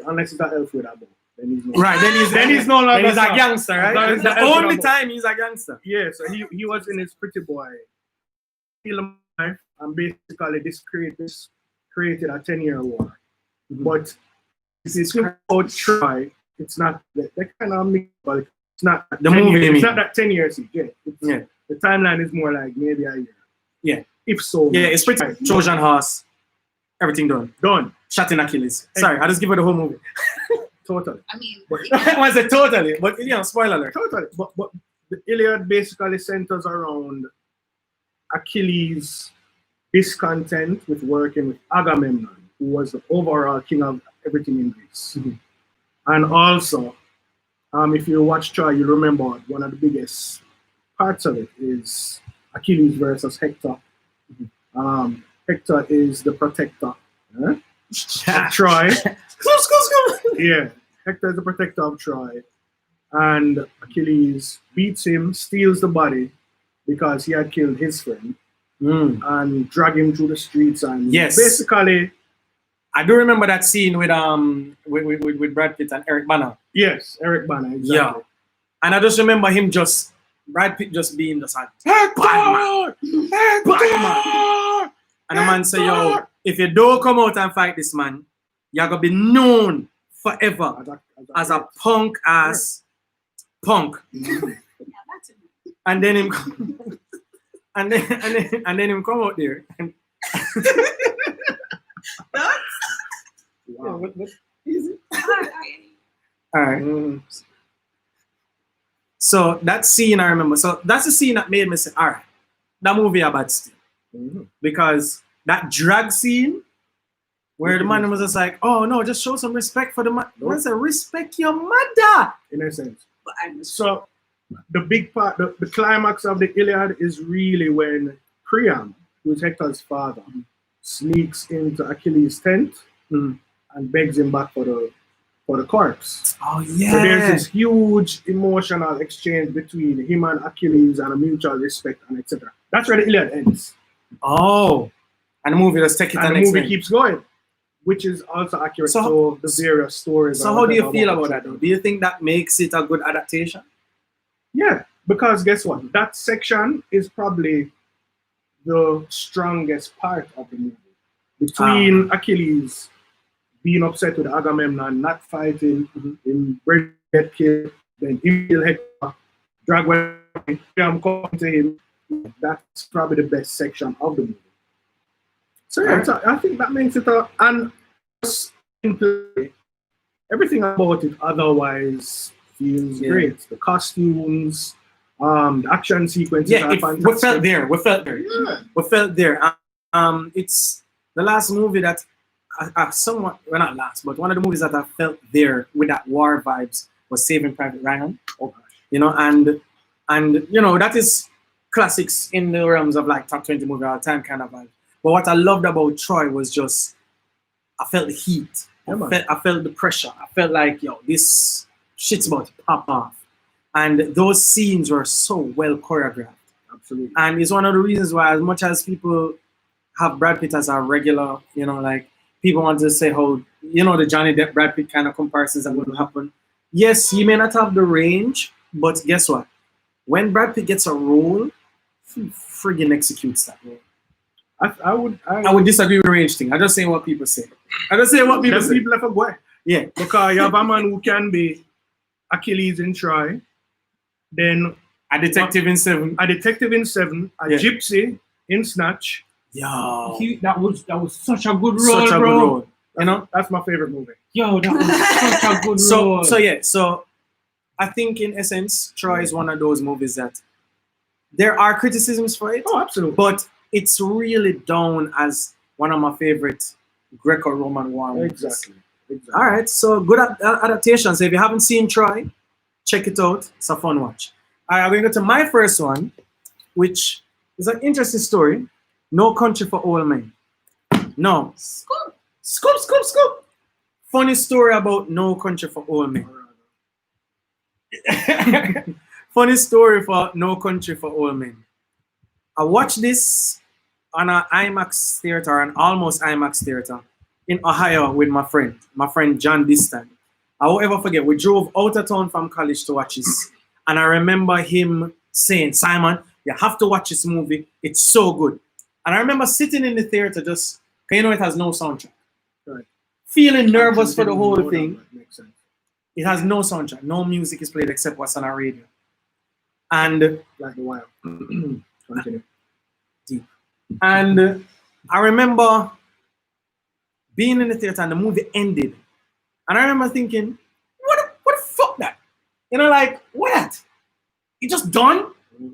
elf with a bow. Then he's no then he's no longer a gangster, right? The only time he's a gangster. Yeah, so he was in his pretty boy film life, and basically this created a 10-year war. But if you think about Troy, it's not that kind of mix, but it's not the movie. It's not that 10 years. The timeline is more like maybe a year. Yeah. If so. Yeah, it's pretty Trojan horse. Everything done. Shot in Achilles. Sorry, I just give it the whole movie. Totally. I mean, was it totally? But you know, spoiler alert. Totally. But the Iliad basically centers around Achilles' discontent with working with Agamemnon, who was the overall king of everything in Greece. And also, if you watch Troy, you remember one of the biggest parts of it is Achilles versus Hector. Hector is the protector of Troy. Yeah, Hector is the protector of Troy. And Achilles beats him, steals the body because he had killed his friend, and drag him through the streets. And basically, I do remember that scene with Brad Pitt and Eric Bana. Yes, Eric Bana, exactly. Yeah, and I just remember Brad Pitt just being the son. Bad man. And the man say, yo, if you don't come out and fight this man, you're gonna be known forever as a punk ass punk. And then him and then him come out there and wow. Easy. All right. So that scene I remember. So that's the scene that made me say, all right, that movie about still. Because that drag scene where the man was just like, oh no, just show some respect for the man. I said, respect your mother. In a sense. But So the big part, the climax of the Iliad is really when Priam, who is Hector's father, sneaks into Achilles' tent and begs him back for the corpse. Oh yeah. So there's this huge emotional exchange between him and Achilles and a mutual respect and etc. That's where the Iliad ends. Oh, and the movie just take it And and the movie explain. keeps going, which is also accurate So- to the various stories. So or how do you whatever feel about about that though? Do you think that makes it a good adaptation? Yeah, because guess what? That section is probably the strongest part of the movie. Between Achilles being upset with Agamemnon, not fighting, him get killed, then him kill Hector, drag when Priam coming to him. That's probably the best section of the movie. So yeah, so I think that makes it and just in play, everything about it otherwise feels great. The costumes, the action sequences are Yeah, fantastic. we felt there. We felt there. Yeah. We felt there. It's the last movie that I somewhat, well not last, but one of the movies that I felt there with that war vibes was Saving Private Ryan. Oh gosh. You know, and you know that is classics in the realms of like top 20 movie all time kind of vibe. But what I loved about Troy was just I felt the heat. I felt the pressure. I felt like, yo, this shit's about to pop off. And those scenes were so well choreographed. Absolutely. And it's one of the reasons why, as much as people have Brad Pitt as a regular, you know, like people want to say how, you know, the Johnny Depp Brad Pitt kind of comparisons that would happen. Yes, he may not have the range, but guess what? When Brad Pitt gets a role, he friggin' executes that role. I would disagree with the range thing. I just saying what people say. I just saying what people say. People left a boy. Yeah. Because you have a man who can be Achilles in Troy, then a detective in Seven, a gypsy in Snatch. Yo, that was such a good role, such a bro. good role. You know, that's my favorite movie. Yo, that was such a good role. So I think in essence, Troy is one of those movies that there are criticisms for it. Oh, absolutely. But it's really down as one of my favorite Greco-Roman war movies. Exactly. All right, so good adaptation. So if you haven't seen Troy, check it out. It's a fun watch. All right, I'm going to go to my first one, which is an interesting story. No Country for Old Men. No. Scoop. Funny story about No Country for Old Men. Funny story for No Country for Old Men. I watched this on an IMAX theater, an almost IMAX theater in Ohio with my friend John Distan. I won't ever forget, we drove out of town from college to watch this. And I remember him saying, Simon, you have to watch this movie. It's so good. And I remember sitting in the theater just, you know, it has no soundtrack. Right. Feeling nervous for the whole thing. That makes sense. It has no soundtrack. No music is played except what's on our radio. And Like the Wire. Continue. Deep. And I remember being in the theater and the movie ended. And I remember thinking, what the fuck that? You know, like, what? It just done?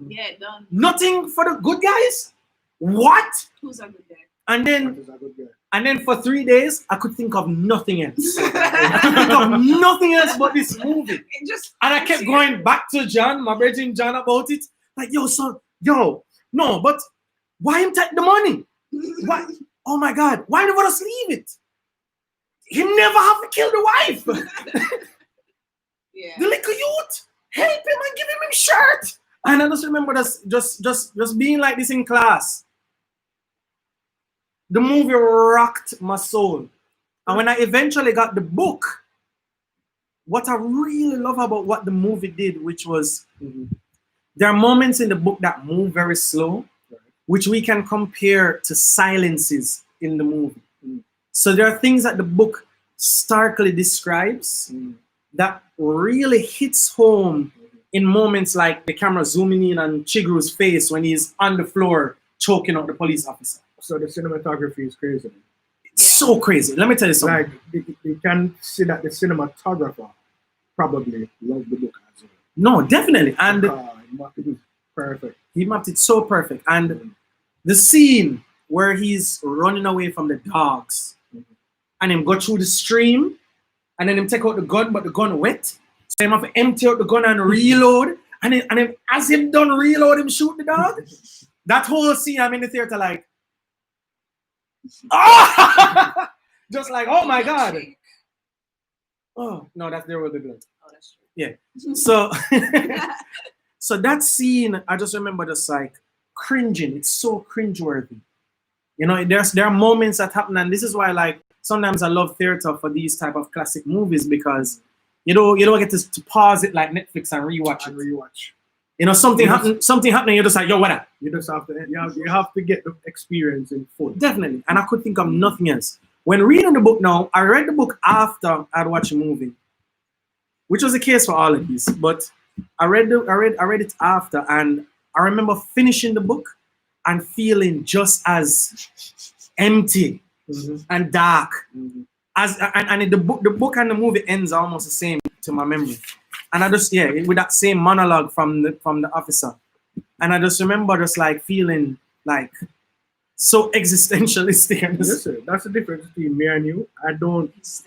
Yeah, done. Nothing for the good guys? What? Who's a good guy? And then for 3 days, I could think of nothing else. I could think of nothing else but this movie. And I kept going back to John, my brother John, about it. Like, yo, son, no, but why him take the money? Why? Oh my God, why did us leave it? He never have to kill the wife. Yeah. The little youth, help him and give him his shirt. And I just remember just being like this in class. The movie rocked my soul. And when I eventually got the book, what I really love about what the movie did, which was there are moments in the book that move very slow, which we can compare to silences in the movie. So there are things that the book starkly describes that really hits home in moments like the camera zooming in on Chiguru's face when he's on the floor choking out the police officer. So the cinematography is crazy. It's so crazy. Let me tell you something. Like, you can see that the cinematographer probably loved the book as well. No, definitely. And it was perfect. He mapped it so perfect. And the scene where he's running away from the dogs and him go through the stream and then him take out the gun, but the gun wet. So him have to empty out the gun and reload. And then as him done reload him shoot the dog, that whole scene I'm in the theater like, oh! Just like, oh my God. Oh, no, that's There Will Be Blood. Oh, that's true. Yeah. So, so that scene, I just remember just like cringing. It's so cringeworthy. You know, there are moments that happen, and this is why like sometimes I love theater for these type of classic movies because you don't get to pause it like Netflix and rewatch it. You know, something happening, you're just like, yo, what up? You just have to you have to get the experience in full. Definitely. And I could think of nothing else. When reading the book now, I read the book after I'd watched the movie, which was the case for all of these. But I read it after, and I remember finishing the book and feeling just as empty and dark as the book and the movie ends almost the same to my memory. And I just with that same monologue from the officer, and I just remember just like feeling like so existentialistic. Yes, sir. That's the difference between me and you.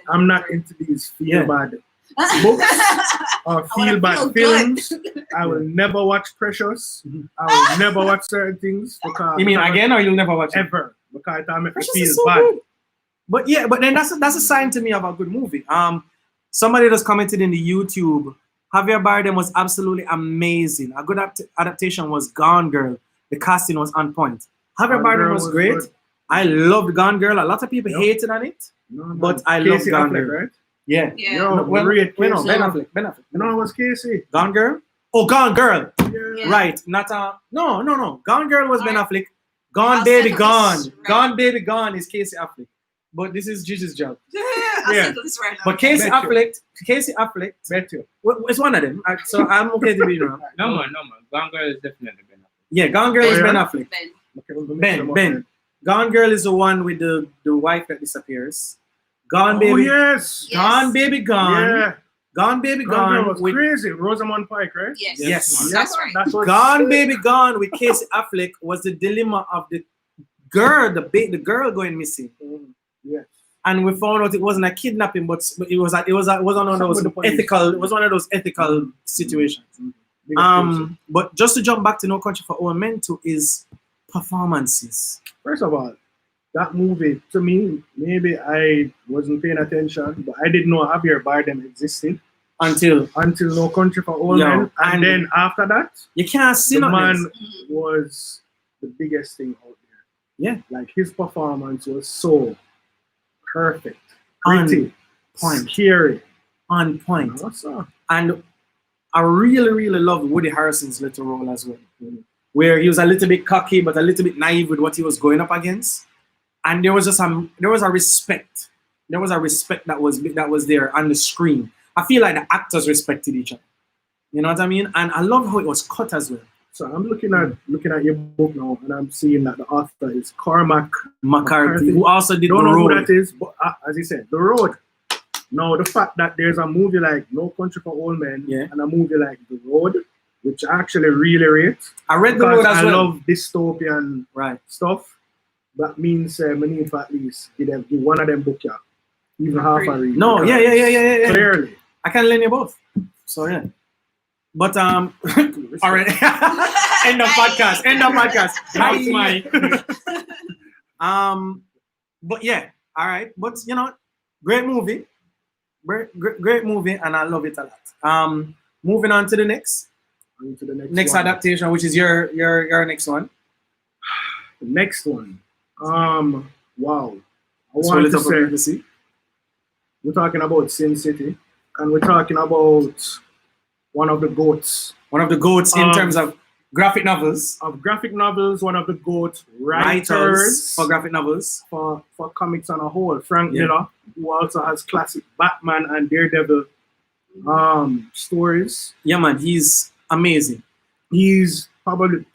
I'm not into these feel bad books or feel bad films. I will never watch Precious. I will never watch certain things because you mean again, or you'll never watch it? Ever, because I make me Precious feel is so bad. good. But yeah, but then that's a sign to me of a good movie. Somebody just commented in the YouTube, Javier Bardem was absolutely amazing. A good adaptation was Gone Girl. The casting was on point. Javier Bardem was great. Good. I loved Gone Girl. A lot of people hated on it, but I loved Gone Girl. Right? Yeah. No, Ben Affleck. No, it was Casey. Gone Girl? Oh, Gone Girl. Yeah. Right. Not no. Gone Girl was Ben Affleck. Gone Baby Gone. Right. Gone Baby Gone is Casey Affleck. But this is Gigi's job. Right. But Casey Affleck. Better. It's one of them. So I'm okay to be wrong. No man. Gone Girl is definitely Ben Affleck. Yeah, Gone Girl is Ben Affleck. Ben. Gone Girl is the one with the wife that disappears. Gone Baby. Yes. Gone Baby Gone. Yeah. Gone Baby Gone was crazy. Rosamund Pike, right? Yes. That's right. Gone Baby Gone with Casey Affleck was the dilemma of the girl, the girl going missing. Yes. And we found out it wasn't a kidnapping, but it was one of those ethical. It was one of those ethical situations. But just to jump back to No Country for Old Men too is performances. First of all, that movie to me, maybe I wasn't paying attention, but I didn't know Javier Bardem existed until No Country for Old Men, and then after that, you can't see the man was the biggest thing out there. Yeah, like his performance was so perfect, gritty, scary, on point. And I really loved Woody Harrelson's little role as well, where he was a little bit cocky but a little bit naive with what he was going up against, and there was a respect. There was a respect that was there on the screen. I feel like the actors respected each other. You know what I mean? And I love how it was cut as well. So I'm looking at your book now, and I'm seeing that the author is Cormac McCarthy, who also did The Road. Don't know who that is, but as he said, The Road. Now, the fact that there's a movie like No Country for Old Men and a movie like The Road, which I actually really rate. I read The Road as well. I love dystopian stuff. That means I need to at least give one of them book, even half a read. No, yeah. Clearly. I can lend you both. So, yeah. But, all right. End of podcast. That's my. But yeah, all right. But, great movie. Great movie, and I love it a lot. Moving on to the next adaptation, which is your next one. The next one. Wow. I want to say we're talking about Sin City, and we're talking about one of the goats. In terms of graphic novels. One of the GOAT writers for graphic novels. For comics on a whole. Frank Miller, who also has classic Batman and Daredevil stories. Yeah, man, he's amazing. He's probably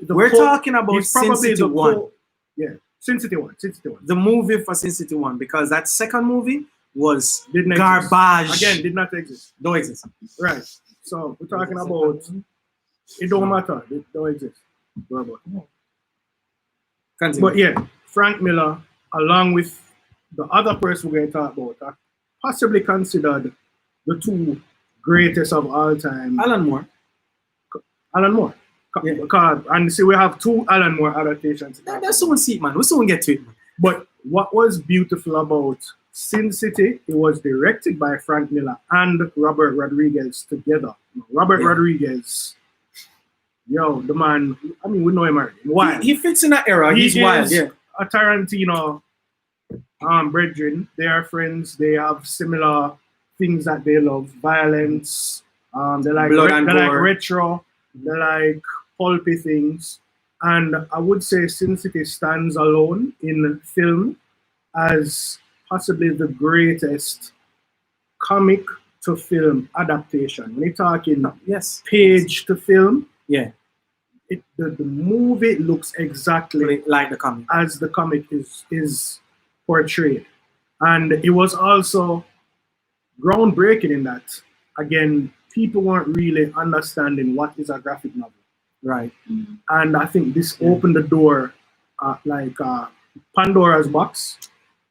we're talking about Sin City 1. Yeah, Sin City 1. The movie for Sin City 1, because that second movie was garbage. Again, did not exist. Don't exist. Right. So we're talking about it don't matter. It don't exist. But yeah, Frank Miller, along with the other person we're going to talk about, are possibly considered the two greatest of all time. Alan Moore. Alan Moore. Yeah. Because, and see, we have 2 Alan Moore adaptations. That's soon see it, man. We soon get to it, man. But what was beautiful about Sin City, it was directed by Frank Miller and Robert Rodriguez together. Robert Rodriguez, the man, I mean, we know him already. Why? He fits in that era. He's wild, yeah. A Tarantino brethren. They are friends. They have similar things that they love. Violence. They like like retro. They like pulpy things. And I would say Sin City stands alone in film as possibly the greatest comic to film adaptation. When you're talking page to film, the movie looks exactly like the comic as the comic is portrayed. And it was also groundbreaking in that, again, people weren't really understanding what is a graphic novel. Right. And I think this opened the door like Pandora's box.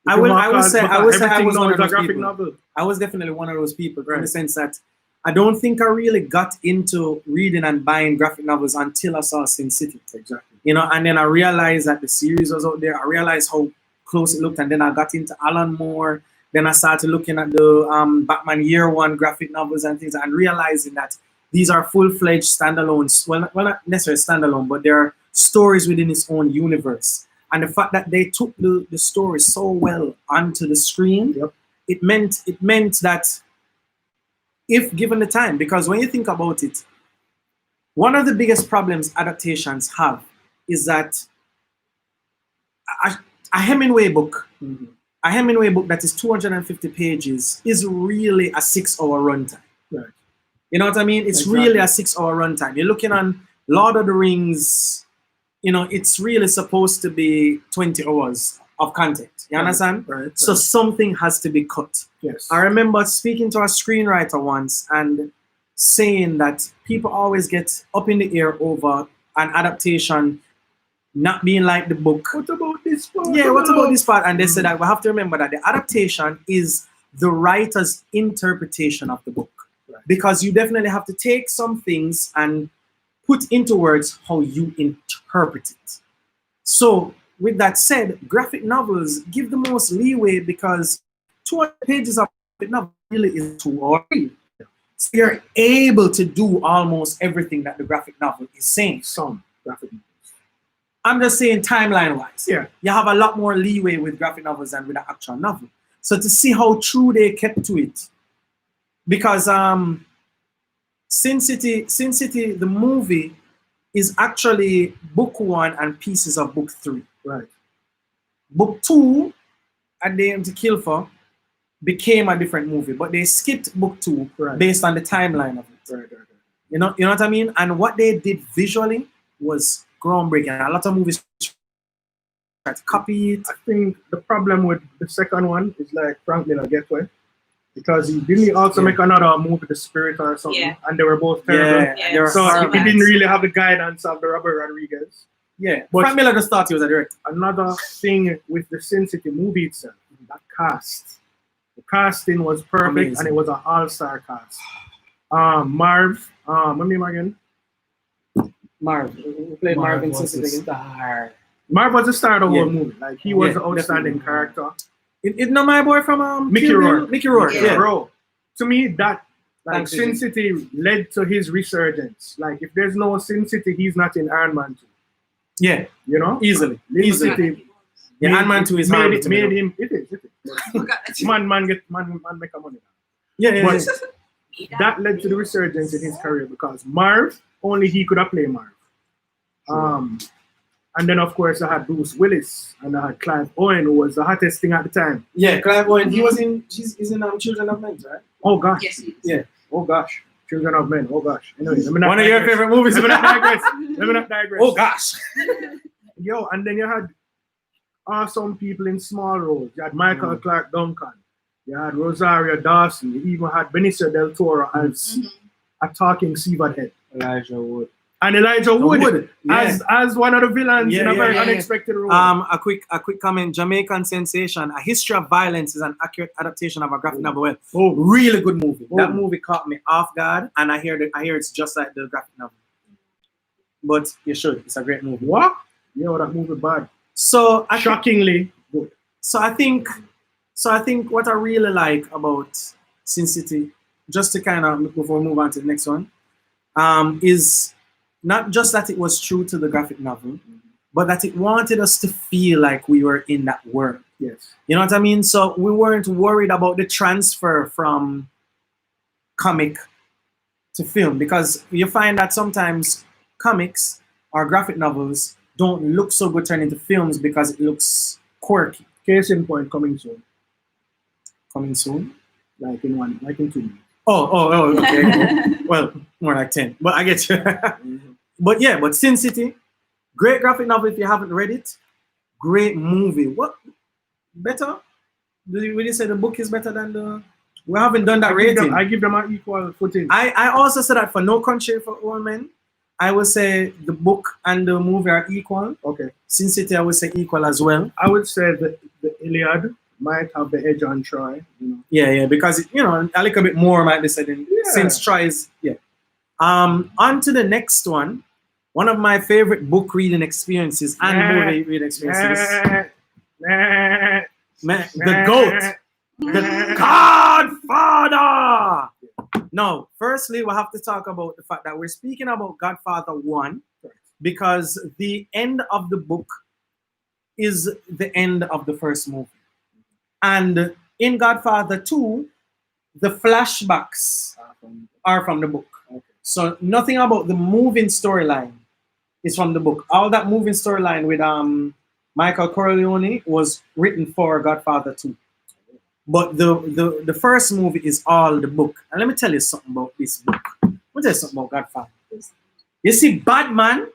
I would say I was one of those graphic people. Novel. I was definitely one of those people in the sense that I don't think I really got into reading and buying graphic novels until I saw Sin City. Exactly. And then I realized that the series was out there. I realized how close it looked, and then I got into Alan Moore. Then I started looking at the Batman Year One graphic novels and things, and realizing that these are full-fledged standalones. Well, not necessarily standalone, but they're stories within its own universe. And the fact that they took the story so well onto the screen, it meant that if given the time, because when you think about it, one of the biggest problems adaptations have is that a Hemingway book, that is 250 pages is really a 6-hour runtime. Right. You know what I mean? It's really a 6-hour runtime. You're looking on Lord of the Rings, it's really supposed to be 20 hours of content. You understand? Right. So something has to be cut. Yes. I remember speaking to a screenwriter once and saying that people always get up in the air over an adaptation not being like the book. What about this part? Yeah, what about this part? And they said that we have to remember that the adaptation is the writer's interpretation of the book. Right. Because you definitely have to take some things and put into words how you interpret it. So, with that said, graphic novels give the most leeway because 200 pages of graphic novel really is 2 or 3. So you're able to do almost everything that the graphic novel is saying. Some graphic novels. I'm just saying timeline-wise. Yeah. You have a lot more leeway with graphic novels than with an actual novel. So to see how true they kept to it, because Sin City, the movie, is actually book 1 and pieces of book 3. Right. Book 2, At the End to Kill For, became a different movie, but they skipped book 2 based on the timeline of it. Right. You know what I mean? And what they did visually was groundbreaking. A lot of movies try to copy it. I think the problem with the second one is like Frank Miller Getaway, because he didn't also make another movie, The Spirit or something, and they were both terrible. Yeah. So he didn't really have the guidance of the Robert Rodriguez. Yeah, but Frank Miller just thought he was a director. Another thing with the Sin City movie itself, that cast. The casting was perfect. Amazing. And it was an all-star cast. Marv, what's name again? Marv. Who played Marv in Sin City again? Marv was the star of the whole movie. Like, he was an outstanding character. It's not my boy from Mickey Rourke. Mickey Rourke, yeah. Bro, to me, that Sin City led to his resurgence. Like, if there's no Sin City, he's not in Iron Man 2. Yeah. You know? Easily. Yeah, Iron Man 2 is hard. It is. Man make a money. Yeah. But that led to the resurgence in his career because Marv, only he could have played Marv. And then, of course, I had Bruce Willis and I had Clive Owen, who was the hottest thing at the time. Yeah, Clive Owen. He's in Children of Men, right? Oh, gosh. Yes, he is. Yeah. Oh, gosh. Children of Men. Oh, gosh. Anyway, one of your favorite movies. Let me not digress. Oh, gosh. Yo, and then you had awesome people in small roles. You had Michael Clark Duncan. You had Rosario Dawson. You even had Benicio del Toro as a talking seabird head. Elijah Wood. And Elijah Wood as one of the villains in a very unexpected role. A quick comment. Jamaican Sensation, A History of Violence is an accurate adaptation of a graphic novel. Really good movie. That movie caught me off guard, and I hear it's just like the graphic novel. but you should. It's a great movie. What? Yeah, that movie bad. So Shockingly good. So I think what I really like about Sin City, just to kind of before we move on to the next one, is not just that it was true to the graphic novel, but that it wanted us to feel like we were in that world. Yes. You know what I mean? So we weren't worried about the transfer from comic to film, because you find that sometimes comics or graphic novels don't look so good turned into films because it looks quirky. Case in point, coming soon. Coming soon? Like in 2 minutes. Oh, okay. Well, more like 10. But I get you. But Sin City, great graphic novel if you haven't read it. Great movie. What? Better? Do you really say the book is better than the... We haven't done that rating. I give them an equal footing. I also said that for No Country for Old Men, I would say the book and the movie are equal. Okay. Sin City, I would say equal as well. I would say that the Iliad might have the edge on Troy. You know. Yeah, because a little bit more might be said since Troy is On to the next one. One of my favorite book reading experiences and movie reading experiences. The GOAT. The Godfather! Now, firstly, we'll have to talk about the fact that we're speaking about Godfather 1 because the end of the book is the end of the first movie. And in Godfather 2, the flashbacks are from the book. Okay. So nothing about the moving storyline is from the book. All that moving storyline with Michael Corleone was written for Godfather 2. But the first movie is all the book. And let me tell you something about this book. Let me tell you something about Godfather. You see Batman,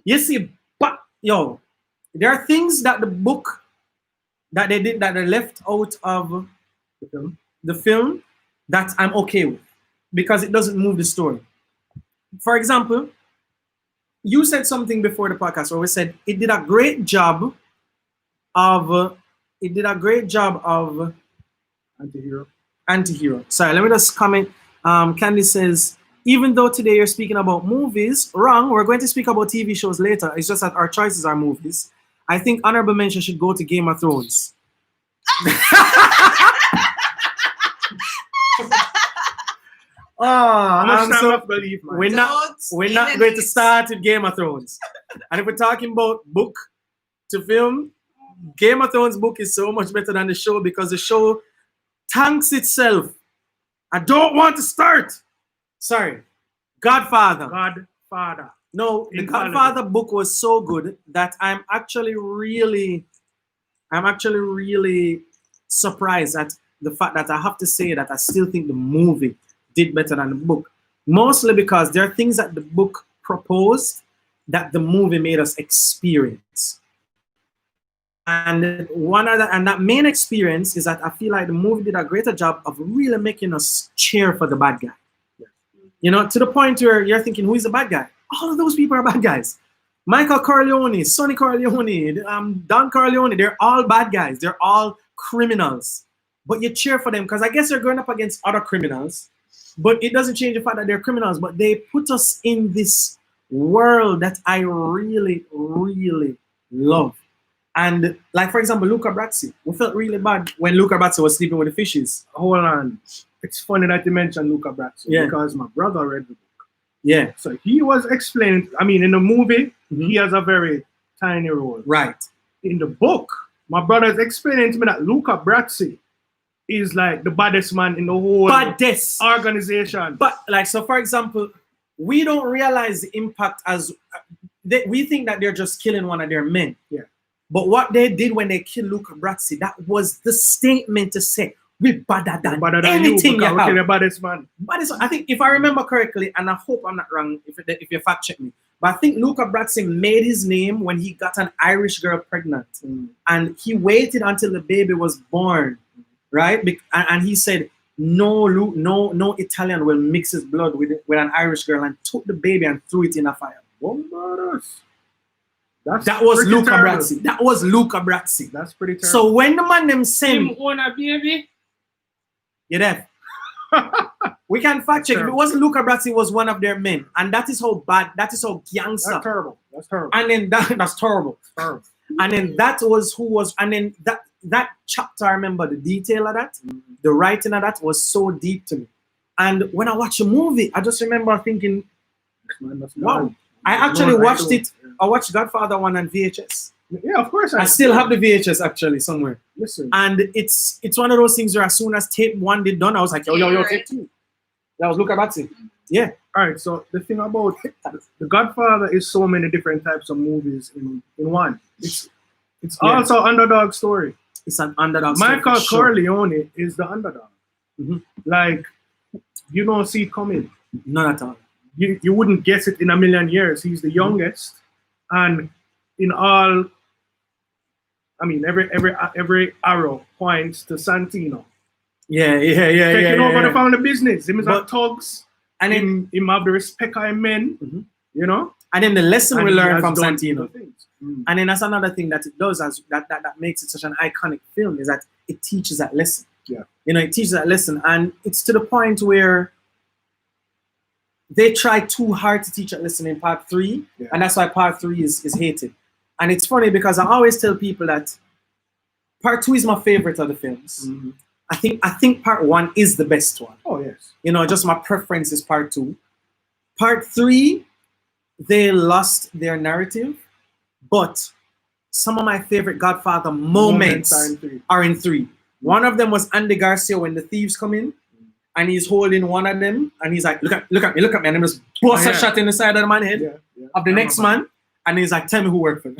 there are things that the book that they did that they left out of the film that I'm okay with because it doesn't move the story. For example, you said something before the podcast where we said it did a great job of Antihero. Sorry, let me just comment. Candy says, even though today you're speaking about movies, wrong, we're going to speak about TV shows later. It's just that our choices are movies. I think honorable mention should go to Game of Thrones. We're not going to start with Game of Thrones. And if we're talking about book to film, Game of Thrones book is so much better than the show because the show tanks itself. I don't want to start. Sorry. Godfather. No, the Godfather book was so good that I'm actually really surprised at the fact that I have to say that I still think the movie did better than the book. Mostly because there are things that the book proposed that the movie made us experience. And that main experience is that I feel like the movie did a greater job of really making us cheer for the bad guy. You know, to the point where you're thinking, who is the bad guy? All of those people are bad guys. Michael Corleone, Sonny Corleone, Don Corleone, they're all bad guys. They're all criminals. But you cheer for them because I guess they're going up against other criminals. But it doesn't change the fact that they're criminals. But they put us in this world that I really, really love. And like, for example, Luca Brasi. We felt really bad when Luca Brasi was sleeping with the fishes. Hold on. It's funny that you mentioned Luca Brasi because my brother read the book. Yeah. So he was explaining, I mean, in the movie, he has a very tiny role. Right. In the book, my brother is explaining to me that Luca Brasi is like the baddest man in the whole organization. But like, so for example, we don't realize the impact as we think that they're just killing one of their men. Yeah. But what they did when they killed Luca Brasi, that was the statement to say, we're better than anything you have. The baddest man. I think if I remember correctly, and I hope I'm not wrong if you fact check me, but I think Luca Brasi made his name when he got an Irish girl pregnant. And he waited until the baby was born, right? And he said, no Italian will mix his blood with an Irish girl, and took the baby and threw it in a fire. That was Luca Brasi. That was Luca Brasi. That's pretty terrible. So when the man them send him own a baby, you there? We can fact check. If it terrible. wasn't Luca Brasi, it was one of their men. And that is how bad, that is how gangster. That's terrible. That's terrible. And then that's terrible. Terrible. And then that was who was, and then that chapter, I remember the detail of that, the writing of that was so deep to me. And when I watched the movie, I just remember thinking, wow. I actually watched it. I watched Godfather 1 on VHS. Yeah, of course. I still have the VHS actually somewhere. Listen. And it's one of those things where as soon as tape 1 did done, I was like, yo, tape 2. That was Luca Brasi. Yeah. All right, so the thing about The Godfather is so many different types of movies in one. It's also underdog story. It's an underdog story. Michael Corleone is the underdog. Like, you don't see it coming. Not at all. You wouldn't guess it in a million years. He's the youngest, and in all, I mean, every arrow points to Santino. Yeah. Taking over the family business. Him is a thugs. And then him have the respect of men, you know. And then the lesson we learn from done Santino. And then that's another thing that it does, that makes it such an iconic film, is that it teaches that lesson. Yeah. You know, it teaches that lesson, and it's to the point where they try too hard to teach that lesson in part 3, and that's why part 3 is hated. And it's funny because I always tell people that part 2 is my favorite of the films. I think part 1 is the best one. Oh yes. You know, just my preference is part 2. Part 3, they lost their narrative, but some of my favorite Godfather moments are in 3. One of them was Andy Garcia when the thieves come in, and he's holding one of them, and he's like, look at me, and then just bust a shot in the side of the man's head of the next man, and he's like, tell me who worked for him.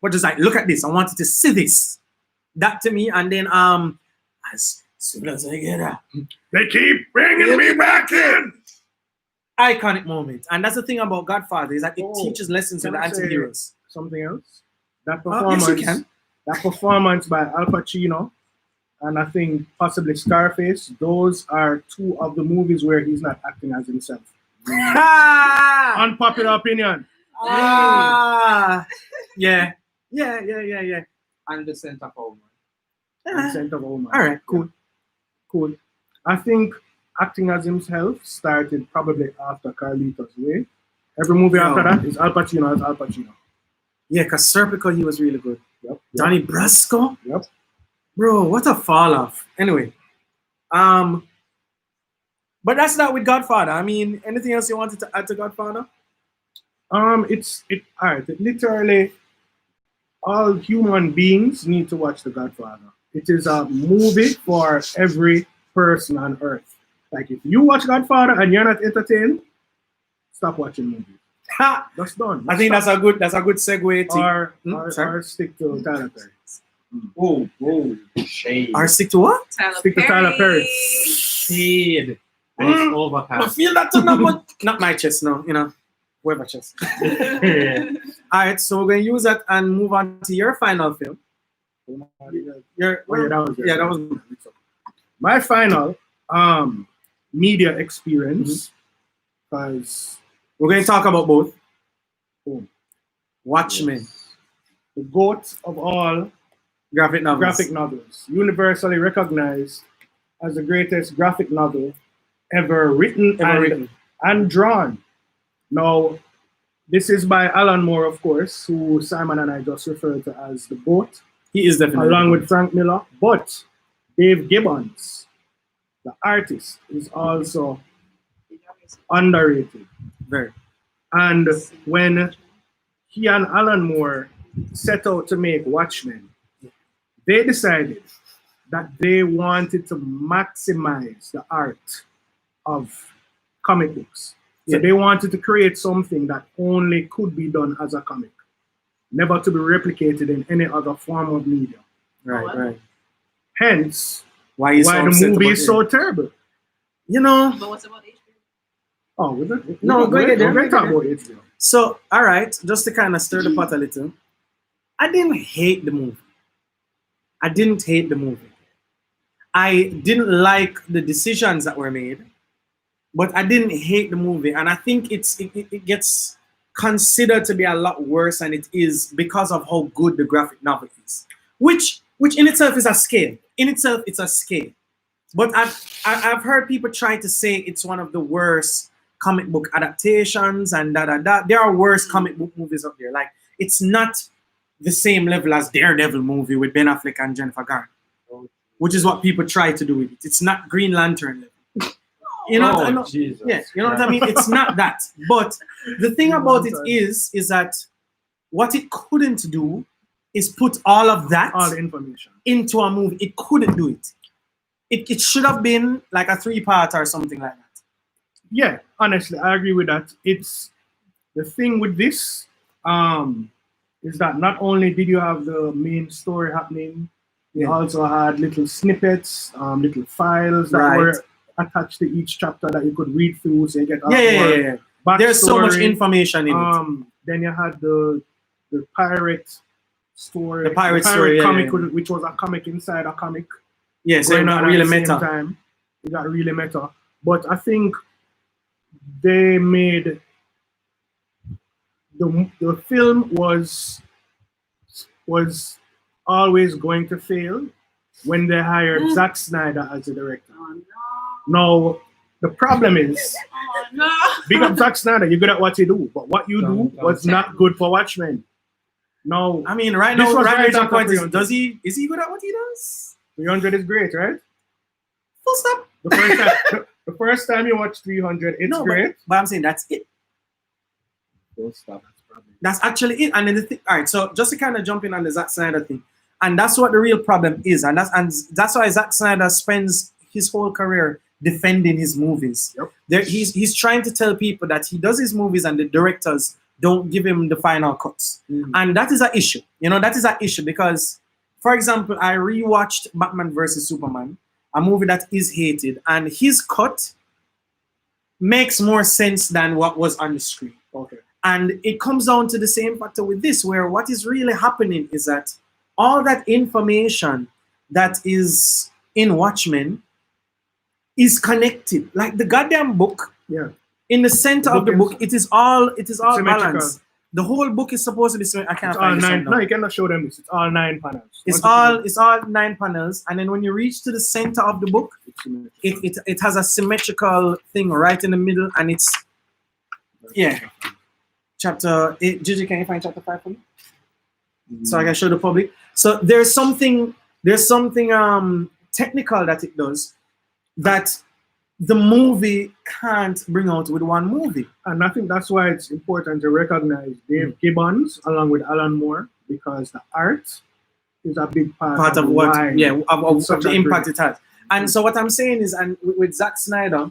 But just like, look at this, I wanted to see this. That to me, and then as soon as I get up, they keep bringing me back in. Iconic moment, and that's the thing about Godfather, is that it teaches lessons to the anti-heroes. Something else? That performance, yes, you can. That performance by Al Pacino, and I think possibly Scarface, those are 2 of the movies where he's not acting as himself. Unpopular opinion. Yeah. And the Scent of Old Man. All right, cool. I think acting as himself started probably after Carlito's Way. Every movie after that is Al Pacino as Al Pacino. Yeah, because Serpico, he was really good. Yep. Donnie Brasco? Yep. Bro, what a fall off. Anyway. But that's that with Godfather. I mean, anything else you wanted to add to Godfather? Literally, all human beings need to watch The Godfather. It is a movie for every person on earth. Like, if you watch Godfather and you're not entertained, stop watching movies. That's done. I think that's a good segue to or stick to Tyler Perry. Oh, shade. Or stick to what? Stick to Tyler Perry. Shade. And it's I overcast. feel that too, not my chest, no, you know, whoever chest. All right, so we're going to use that and move on to your final film. That was my final media experience, because we're going to talk about both. Watchmen, the GOAT of all graphic novels, universally recognized as the greatest graphic novel ever written and drawn. Now, this is by Alan Moore, of course, who Simon and I just referred to as the GOAT. He is definitely, along with Frank Miller. But Dave Gibbons, the artist, is also underrated. Very. And when he and Alan Moore set out to make Watchmen, they decided that they wanted to maximize the art of comic books. So they wanted to create something that only could be done as a comic, never to be replicated in any other form of media. Right. Hence, why the movie is so terrible. You know. But what's about HBO? Oh, we're going to talk about HBO. So, all right, just to kind of stir the pot a little, I didn't hate the movie. I didn't like the decisions that were made, but I didn't hate the movie. And I think it gets considered to be a lot worse than it is because of how good the graphic novel is, which in itself is a scale. In itself, it's a scale. But I've heard people try to say it's one of the worst comic book adaptations and da. There are worse comic book movies out there. Like, it's not the same level as Daredevil movie with Ben Affleck and Jennifer Garner, which is what people try to do with it. It's not Green Lantern level. You know, what I mean? Jesus. Yeah, you know what I mean? It's not that. But the thing about it is that what it couldn't do is put all of that, all the information, into a movie. It couldn't do it. It should have been like a 3-part or something like that. Yeah, honestly, I agree with that. It's the thing with this is that not only did you have the main story happening, you also had little snippets, little files that were attached to each chapter that you could read through, so you get yeah. There's so much information in it. Then you had the pirate story, the pirate story, comic, which was a comic inside a comic. Yeah, so it got really meta. It got really meta. But I think they made the film was always going to fail when they hired Zack Snyder as the director. Oh, no. Now the problem is, big up Zack Snyder, you're good at what you do, but what you do was not good for Watchmen. No, I mean, right now, point is, is he good at what he does? 300 is great, right? Full stop. The first time you watch 300, it's great. But I'm saying that's it. Full stop. That's actually it. And then the thing, all right, so just to kind of jump in on the Zack Snyder thing, and that's what the real problem is, and that's why Zack Snyder spends his whole career defending his movies. Yep. He's trying to tell people that he does his movies and the directors don't give him the final cuts. And that is an issue. You know, that is an issue because, for example, I rewatched Batman vs. Superman, a movie that is hated, and his cut makes more sense than what was on the screen. Okay. And it comes down to the same factor with this, where what is really happening is that all that information that is in Watchmen is connected. Like the goddamn book, in the center of the book, it is all balanced. The whole book is supposed to be. I can't find it. No, you cannot show them this. It's all 9 panels. It's all 9 panels, and then when you reach to the center of the book, it has a symmetrical thing right in the middle, and it's chapter 8. Gigi, can you find chapter 5 for me? So I can show the public. So there's something technical that it does that the movie can't bring out with one movie. And I think that's why it's important to recognize Dave Gibbons along with Alan Moore, because the art is a big part of what of the impact it has. And so what I'm saying is, and with Zack Snyder,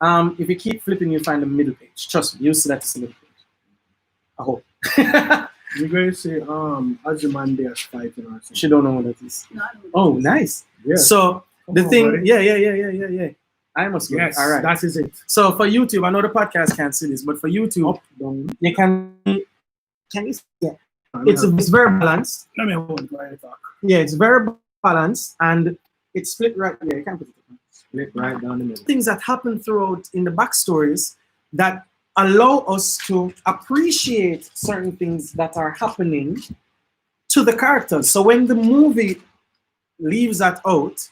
if you keep flipping, you'll find the middle page. Trust me, you'll see that it's the middle page. I hope. You're going to say Ozymandias fighting or something. She don't know what that is. Oh, nice. Yeah. So the thing, yeah. I must go. Yes, all right. That is it. So for YouTube, I know the podcast can't see this, but for YouTube, you can you see? Yeah. It's very balanced. Let me hold it while I talk. Yeah, it's very balanced and it's split right. Yeah, you can put it. Split right down the middle. Things that happen throughout in the backstories that allow us to appreciate certain things that are happening to the characters. So when the movie leaves that out,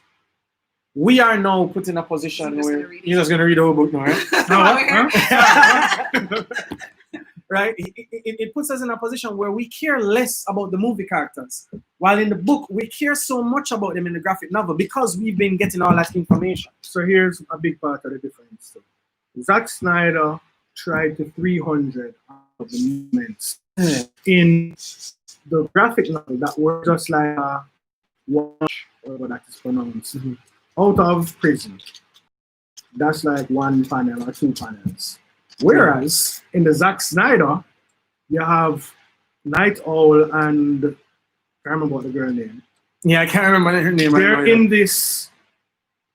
we are now put in a position where you're just going to read the whole book now, right? Right? It puts us in a position where we care less about the movie characters. While in the book, we care so much about them in the graphic novel because we've been getting all that information. So here's a big part of the difference. Zack Snyder tried to 300 of the moments in the graphic novel that were just like a watch, whatever that is pronounced, out of prison. That's like 1 panel or 2 panels. Whereas in the Zack Snyder, you have Night Owl and I can't remember what the girl name. Yeah, I can't remember her name. They're in this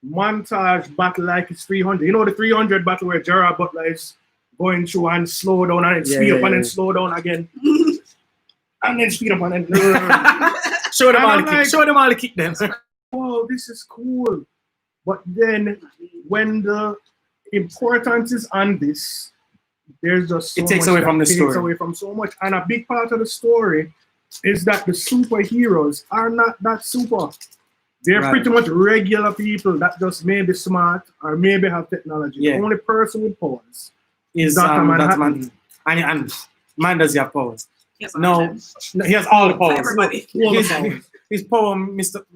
montage battle like it's 300. You know the 300 battle where Gerard Butler is going through and slow down and then speed up and then slow down again. And then speed up and then show them all the kick. Show them all the kick then. Oh, this is cool. But then when the importance is on this, there's just so it takes much away from the story. Takes away from so much. And a big part of the story is that the superheroes are not that super. They're Right. pretty much regular people that just may be smart or maybe have technology. Yeah. The only person with powers Is Dr. Dr. Manhattan. And man does he have powers? Yes, No, I'm no, he has all the powers. everybody. His power,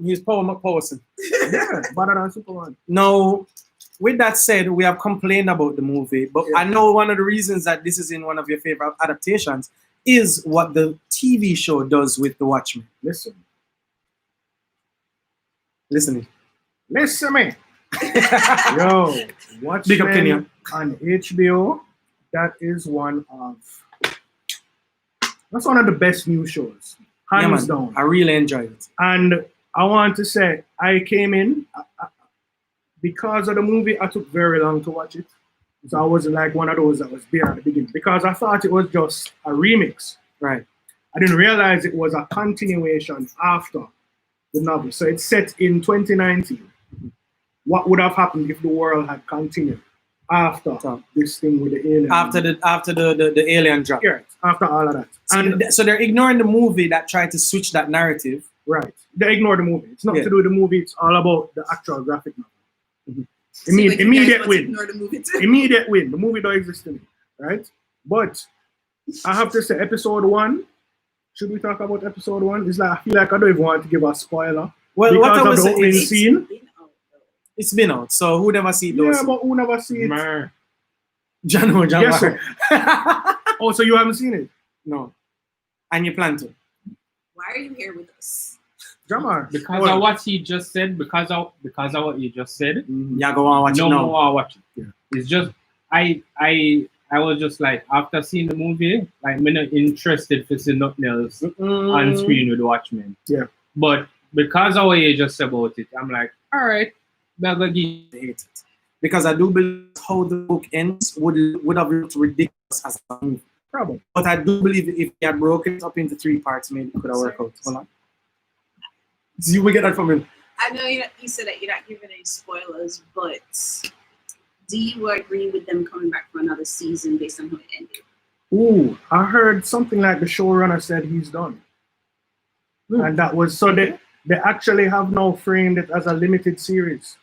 his power McPowers. Yeah, better than Superman. Now, with that said, we have complained about the movie, but Yeah. I know one of the reasons that this is in one of your favorite adaptations is what the TV show does with the Watchmen. Listen, Listening. listen me. Yo, Big up Kenya. Watchmen on HBO. That's one of the best new shows, Yeah, hands man, down. I really enjoy it. And I want to say, I came in because of the movie. I took very long to watch it, so I wasn't like one of those that was there at the beginning because I thought it was just a remix. Right. I didn't realize it was a continuation after the novel. So it's set in 2019. What would have happened if the world had continued after this thing with the alien? After the alien drop. Yeah, after all of that. And So they're ignoring the movie that tried to switch that narrative. right, they ignore the movie. It's not Yeah. to do with the movie. It's all about the actual graphic novel. See, like, you guys Immediate want to win. ignore the movie too. Immediate win. The movie don't exist to me, right? But I have to say, episode 1. Should we talk about episode 1? It's like I feel like I don't even want to give a spoiler Well, what I because was of the opening saying, scene. it's been out, so who never see those? Yeah, but who never see it? Mer. John Yes, Mark. Oh, so you haven't seen it? No. And you plan to. Why are you here with us? Jamar. Because of what he just said, because of what he just said, Yeah, go on watch no it now. more watch it. Yeah. It's just I was just like after seeing the movie, like I'm not interested to see nothing else on screen with Watchmen. Yeah. But because of what you just said about it, I'm like, all right, better give Hate it. Because I do believe how the book ends would have looked ridiculous as a movie. Probably. But I do believe if he had broken it up into 3 parts, maybe it could have worked out. Hold on. So you will get that from him. I know you said that you're not giving any spoilers, but do you agree with them coming back for another season based on how it ended? Ooh, I heard something like the showrunner said he's done. And that was so they actually have now framed it as a limited series.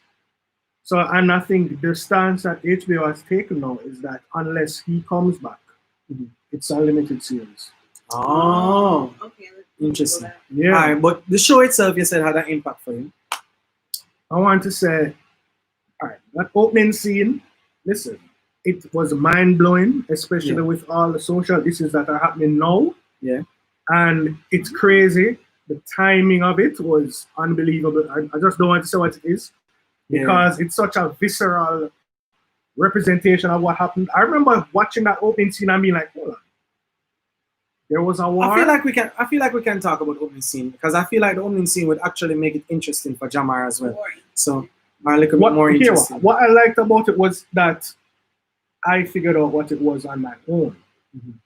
So and I think the stance that HBO has taken now is that unless he comes back, it's a limited series. Oh, Okay. interesting. Yeah. All right, but the show itself, you said, had an impact for him. I want to say, all right, that opening scene, listen, it was mind-blowing, especially with all the social issues that are happening now. Yeah. And it's crazy. The timing of it was unbelievable. I just don't want to say what it is because it's such a visceral representation of what happened. I remember watching that opening scene and being like, hold on. There was a war. I feel like we can talk about opening scene because I feel like the opening scene would actually make it interesting for Jamar as well. Boring. So a little bit more interesting. What I liked about it was that I figured out what it was on my own.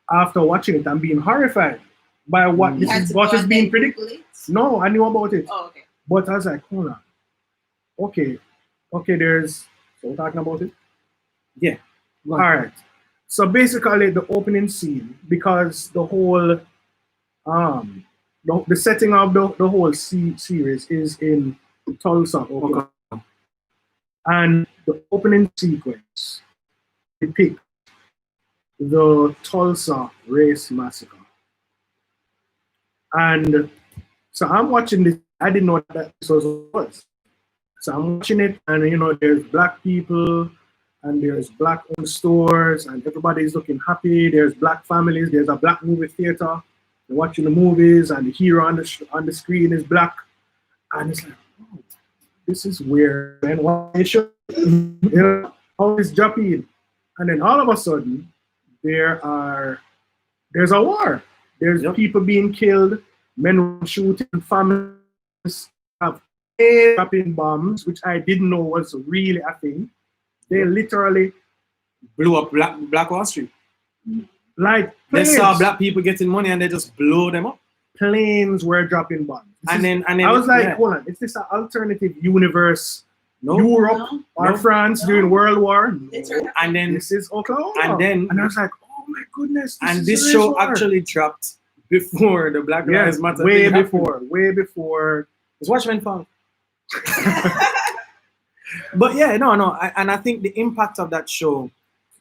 After watching it and being horrified by what You had is to what go is and being then predicted. Google it? No, I knew about it. Oh, okay. But I was like, hold on. Okay, there's so we're talking about it? Yeah. All right. So basically the opening scene, because the whole the setting of the whole series is in Tulsa, Oklahoma. And the opening sequence depicts the Tulsa race massacre. And so I'm watching this, I didn't know what that was. So I'm watching it, and there's black people, and there's black owned stores, and everybody's looking happy. There's black families, there's a black movie theater. They're watching the movies, and the hero on the screen is black. And it's like, oh, this is weird. And why they show how it's jumping. And then all of a sudden, there's a war. There's people being killed, men shooting, families have dropping bombs, which I didn't know was really a thing. They literally blew up Black Wall Street. Like They planes. saw black people getting money and they just blow them up. Planes were dropping bombs. And then I was like, hold on, is this an alternative universe? No. Europe or France during World War? And then This is Oklahoma. and I was like, oh my goodness. this show actually dropped before the Black Lives Matter. way thing happened. before. It's Watchmen fan. But yeah, no, and I think the impact of that show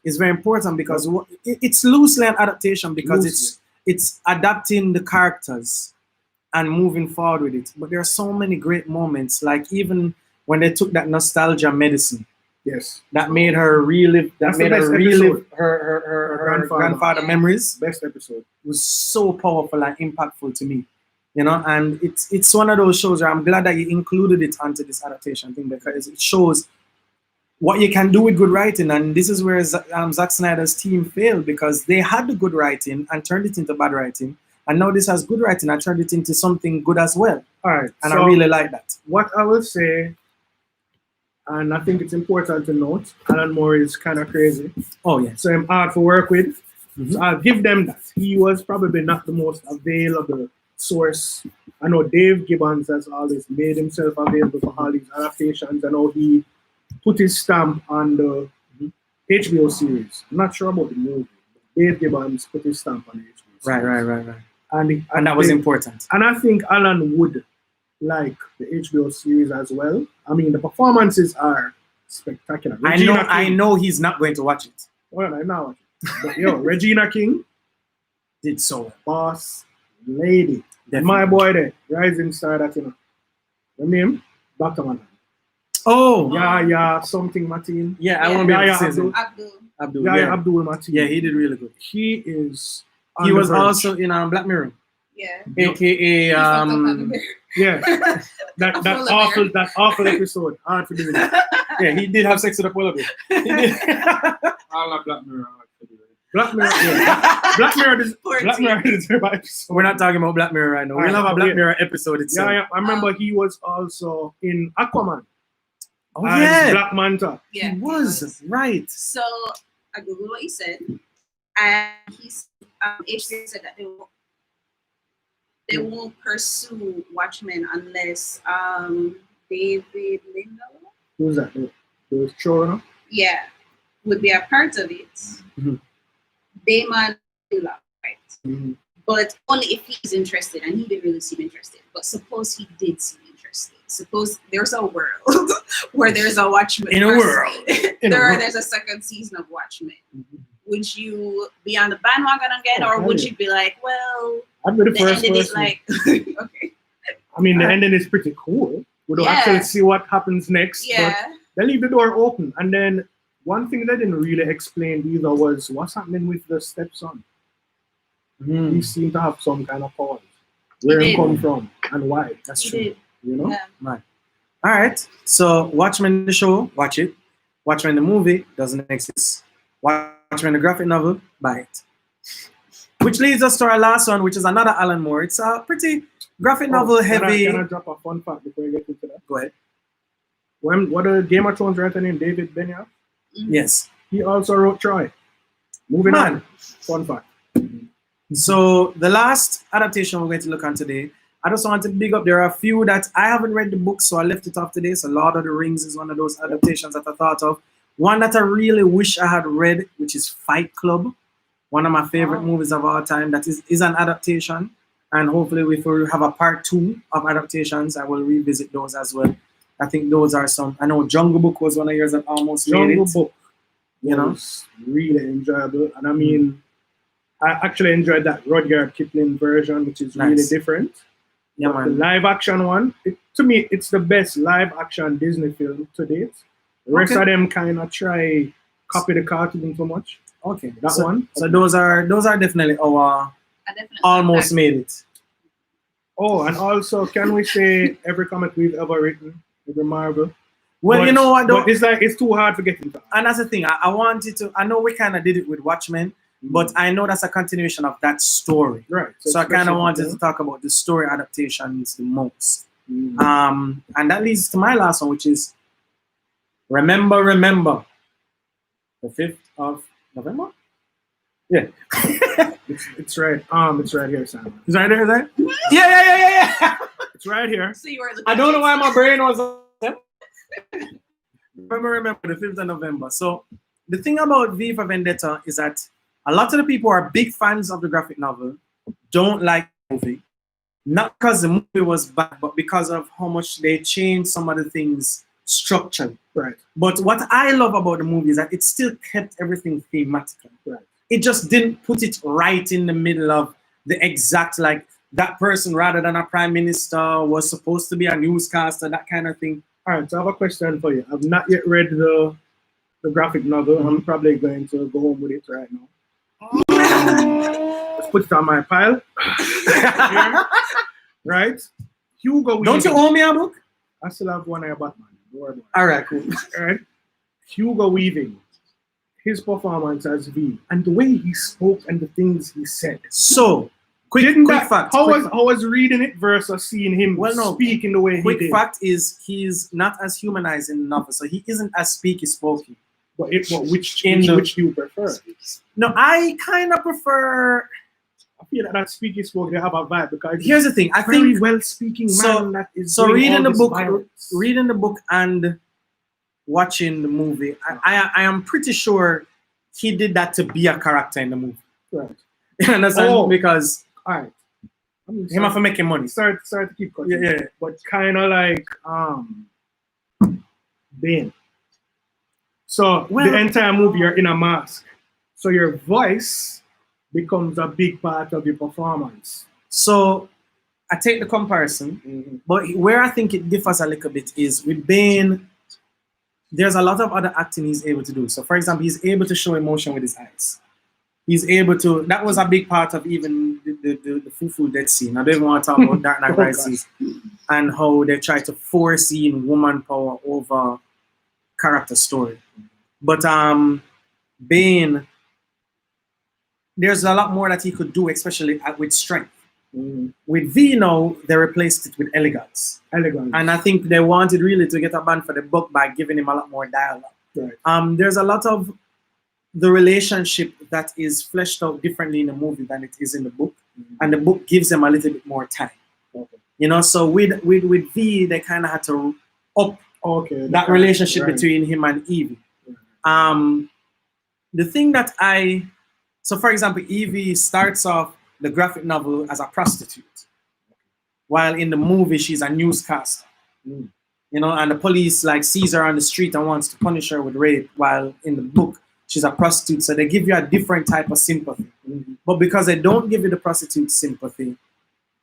is very important because it's loosely an adaptation because it's adapting the characters and moving forward with it. But there are so many great moments, like even when they took that nostalgia medicine. Yes. That made her relive. That That's made the her best relive episode. her grandfather memories. Best episode. Was so powerful and impactful to me, you know. And it's one of those shows where I'm glad that you included it onto this adaptation thing because it shows what you can do with good writing. And this is where Zack Snyder's team failed because they had the good writing and turned it into bad writing. And now this has good writing and turned it into something good as well. All right. And so I really like that. What I will say, and I think it's important to note, Alan Moore is kind of crazy. Oh, yeah. So I'm hard to work with. So I'll give them that. He was probably not the most available source. I know Dave Gibbons has always made himself available for all these adaptations. I know he put his stamp on the HBO series. I'm not sure about the movie. But Dave Gibbons put his stamp on the HBO series. Right. And that was important. And I think Alan would like the HBO series as well. I mean, the performances are spectacular. I know he's not going to watch it. Well, I know. But yo, Regina King did so well. Boss lady. Definitely. My boy there, rising star that, you know. The name? Dr. Man. Oh. Yeah, something Martin. Yeah, I won't be able to say Abdul. Abdul. Yeah, Abdul Martin. Yeah, he did really good. He is. He was also in Black Mirror. Yeah. AKA yeah. that awful episode. Hard to do that. Yeah, he did have sex with a polar bear. All of Black Mirror. Black Mirror, yeah. Black Mirror is my episode. We're not talking about Black Mirror right now. We'll have a Black Mirror episode itself. Yeah, I remember he was also in Aquaman. Oh, yeah. Black Manta. Yeah, he was. Right. So I googled what he said, and he's HBO said that they won't pursue Watchmen unless David Lindelof. Who's that? The showrunner? Yeah, would be a part of it. Mm-hmm. Damon Lindelof, right? Mm-hmm. But only if he's interested, and he didn't really seem interested. But suppose he did seem interested. Suppose there's a world where there's a Watchmen. In a world. There's a second season of Watchmen. Mm-hmm. Would you be on the bandwagon again, or would you be like, well, I'd be the first ended person. it like, okay. I mean, the ending is pretty cool. We don't actually see what happens next. Yeah. But they leave the door open. And then one thing they didn't really explain either was what's happening with the stepson. He seemed to have some kind of powers. Where he come from and why. That's true. You know? Yeah. Right. All right. So Watchmen the show, watch it. Watchmen the movie doesn't exist. Watchmen the graphic novel, buy it. Which leads us to our last one, which is another Alan Moore. It's a pretty graphic novel heavy. Can I drop a fun fact before you get into that? Go ahead. What a Game of Thrones writer named David Benioff? Mm-hmm. Yes. He also wrote Troy. Moving on. Fun fact. So the last adaptation we're going to look on today, I just want to big up. There are a few that I haven't read the book, so I left it off today. So Lord of the Rings is one of those adaptations that I thought of. One that I really wish I had read, which is Fight Club, one of my favorite movies of all time. That is an adaptation, and hopefully if we have a part 2 of adaptations, I will revisit those as well. I think those are some. I know Jungle Book was one of yours that almost made it. Jungle Book, you know, was really enjoyable, and I mean, I actually enjoyed that Rudyard Kipling version, which is really different. Yeah, man. The live action one, to me, it's the best live action Disney film to date. The rest of them kind of try copy the cartoon too much. Okay, that one. So those are definitely our almost made it. Oh, and also, can we say every comic we've ever written, every Marvel? Well, you know what? But it's too hard to get into. And that's the thing. I wanted to. I know we kind of did it with Watchmen, but I know that's a continuation of that story. Right. So I kind of wanted to talk about the story adaptations the most. And that leads to my last one, which is Remember, the 5th of November. Yeah, it's right. It's right here, Sam. It's right there, is that? Yeah. It's right here. So you were I don't know why my brain was. Remember, the 5th of November. So the thing about V for Vendetta is that a lot of the people who are big fans of the graphic novel don't like the movie. Not because the movie was bad, but because of how much they changed some of the things structurally. Right. But what I love about the movie is that it still kept everything thematical. Right. It just didn't put it right in the middle of the exact, like, that person rather than a prime minister was supposed to be a newscaster, that kind of thing. All right, so I have a question for you. I've not yet read the graphic novel. I'm probably going to go home with it right now. Let's put it on my pile. Right? Hugo Weaving. Don't you owe me a book? I still have one of your Batman. Don't worry about it. All right, cool. All right? Hugo Weaving. His performance as V and the way he spoke and the things he said. So, quick fact. How was reading it versus seeing him speak in the way he did? Quick fact is he's not as humanized in the novel, so he isn't as spoken. But which do you prefer? No, I kind of prefer. I feel that speaky spoken they have a vibe because here's the thing. I very think well speaking man that is so. Reading the book, violence. reading the book and watching the movie, I am pretty sure he did that to be a character in the movie. Right. You understand? Because all right. him have to making money. Sorry to keep cutting. Yeah. But kind of like Bane. So the entire movie you're in a mask. So your voice becomes a big part of your performance. So I take the comparison, but where I think it differs a little bit is with Bane, there's a lot of other acting he's able to do. So for example, he's able to show emotion with his eyes. He's able to, that was a big part of even the Fufu death scene. I don't even want to talk about Dark Knight Rises and how they try to force in woman power over character story. But Bane, there's a lot more that he could do, especially with strength. With V now, they replaced it with elegance. And I think they wanted really to get a bang for the buck by giving him a lot more dialogue. Right. There's a lot of the relationship that is fleshed out differently in the movie than it is in the book. And the book gives them a little bit more time. You know, so with V, they kind of had to up that relationship between him and Evie. The thing that so for example, Evie starts off the graphic novel as a prostitute, while in the movie she's a newscaster. You know, and the police like sees her on the street and wants to punish her with rape, while in the book she's a prostitute. So they give you a different type of sympathy. But because they don't give you the prostitute sympathy,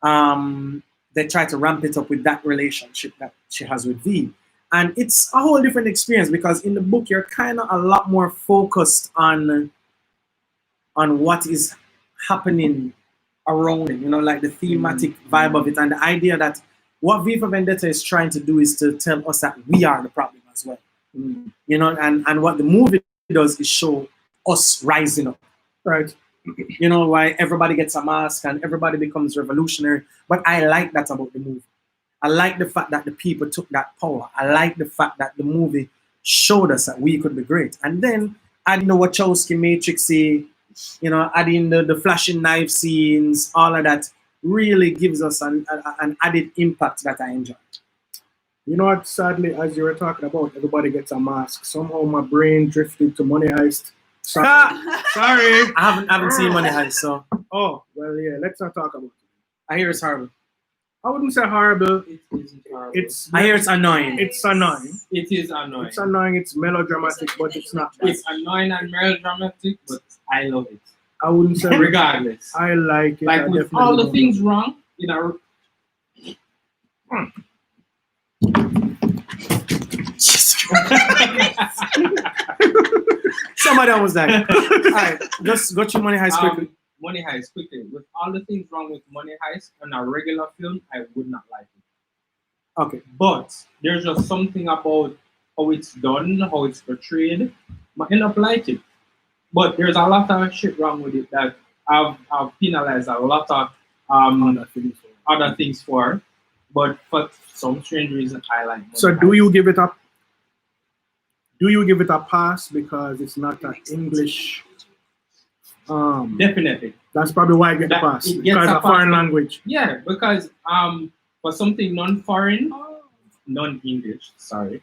they try to ramp it up with that relationship that she has with V. And it's a whole different experience because in the book you're kind of a lot more focused on what is happening around it, you know, like the thematic vibe of it and the idea that what V for Vendetta is trying to do is to tell us that we are the problem as well. You know, and what the movie does is show us rising up. Right. You know, why everybody gets a mask and everybody becomes revolutionary. But I like that about the movie. I like the fact that the people took that power. I like the fact that the movie showed us that we could be great. And then adding the Wachowski Matrixy, you know, adding the flashing knife scenes, all of that really gives us an added impact that I enjoy. You know what, sadly, as you were talking about, everybody gets a mask. Somehow my brain drifted to Money Heist. Sorry. I haven't seen Money Heist, so. Oh, well, yeah, let's not talk about it. I hear it's horrible. I wouldn't say horrible. It isn't horrible. I hear it's annoying. It's annoying. It is annoying. It's annoying. It's melodramatic, but it's not. It's annoying and melodramatic, but I love it. I wouldn't say regardless. I like it. Like with all the things wrong, you know. Somebody almost died. All right, just go through Money Heist quickly. Money Heist quickly. With all the things wrong with Money Heist on a regular film, I would not like it. Okay. But there's just something about how it's done, how it's portrayed. I end up liking it. But there's a lot of shit wrong with it that I've penalized a lot of other things for. But for some strange reason, I like Money So Heist. do you give it up? Do you give it a pass because it's not an English? Definitely. That's probably why I get the pass. Because of foreign language. Yeah, because for something non-foreign, non-English, sorry,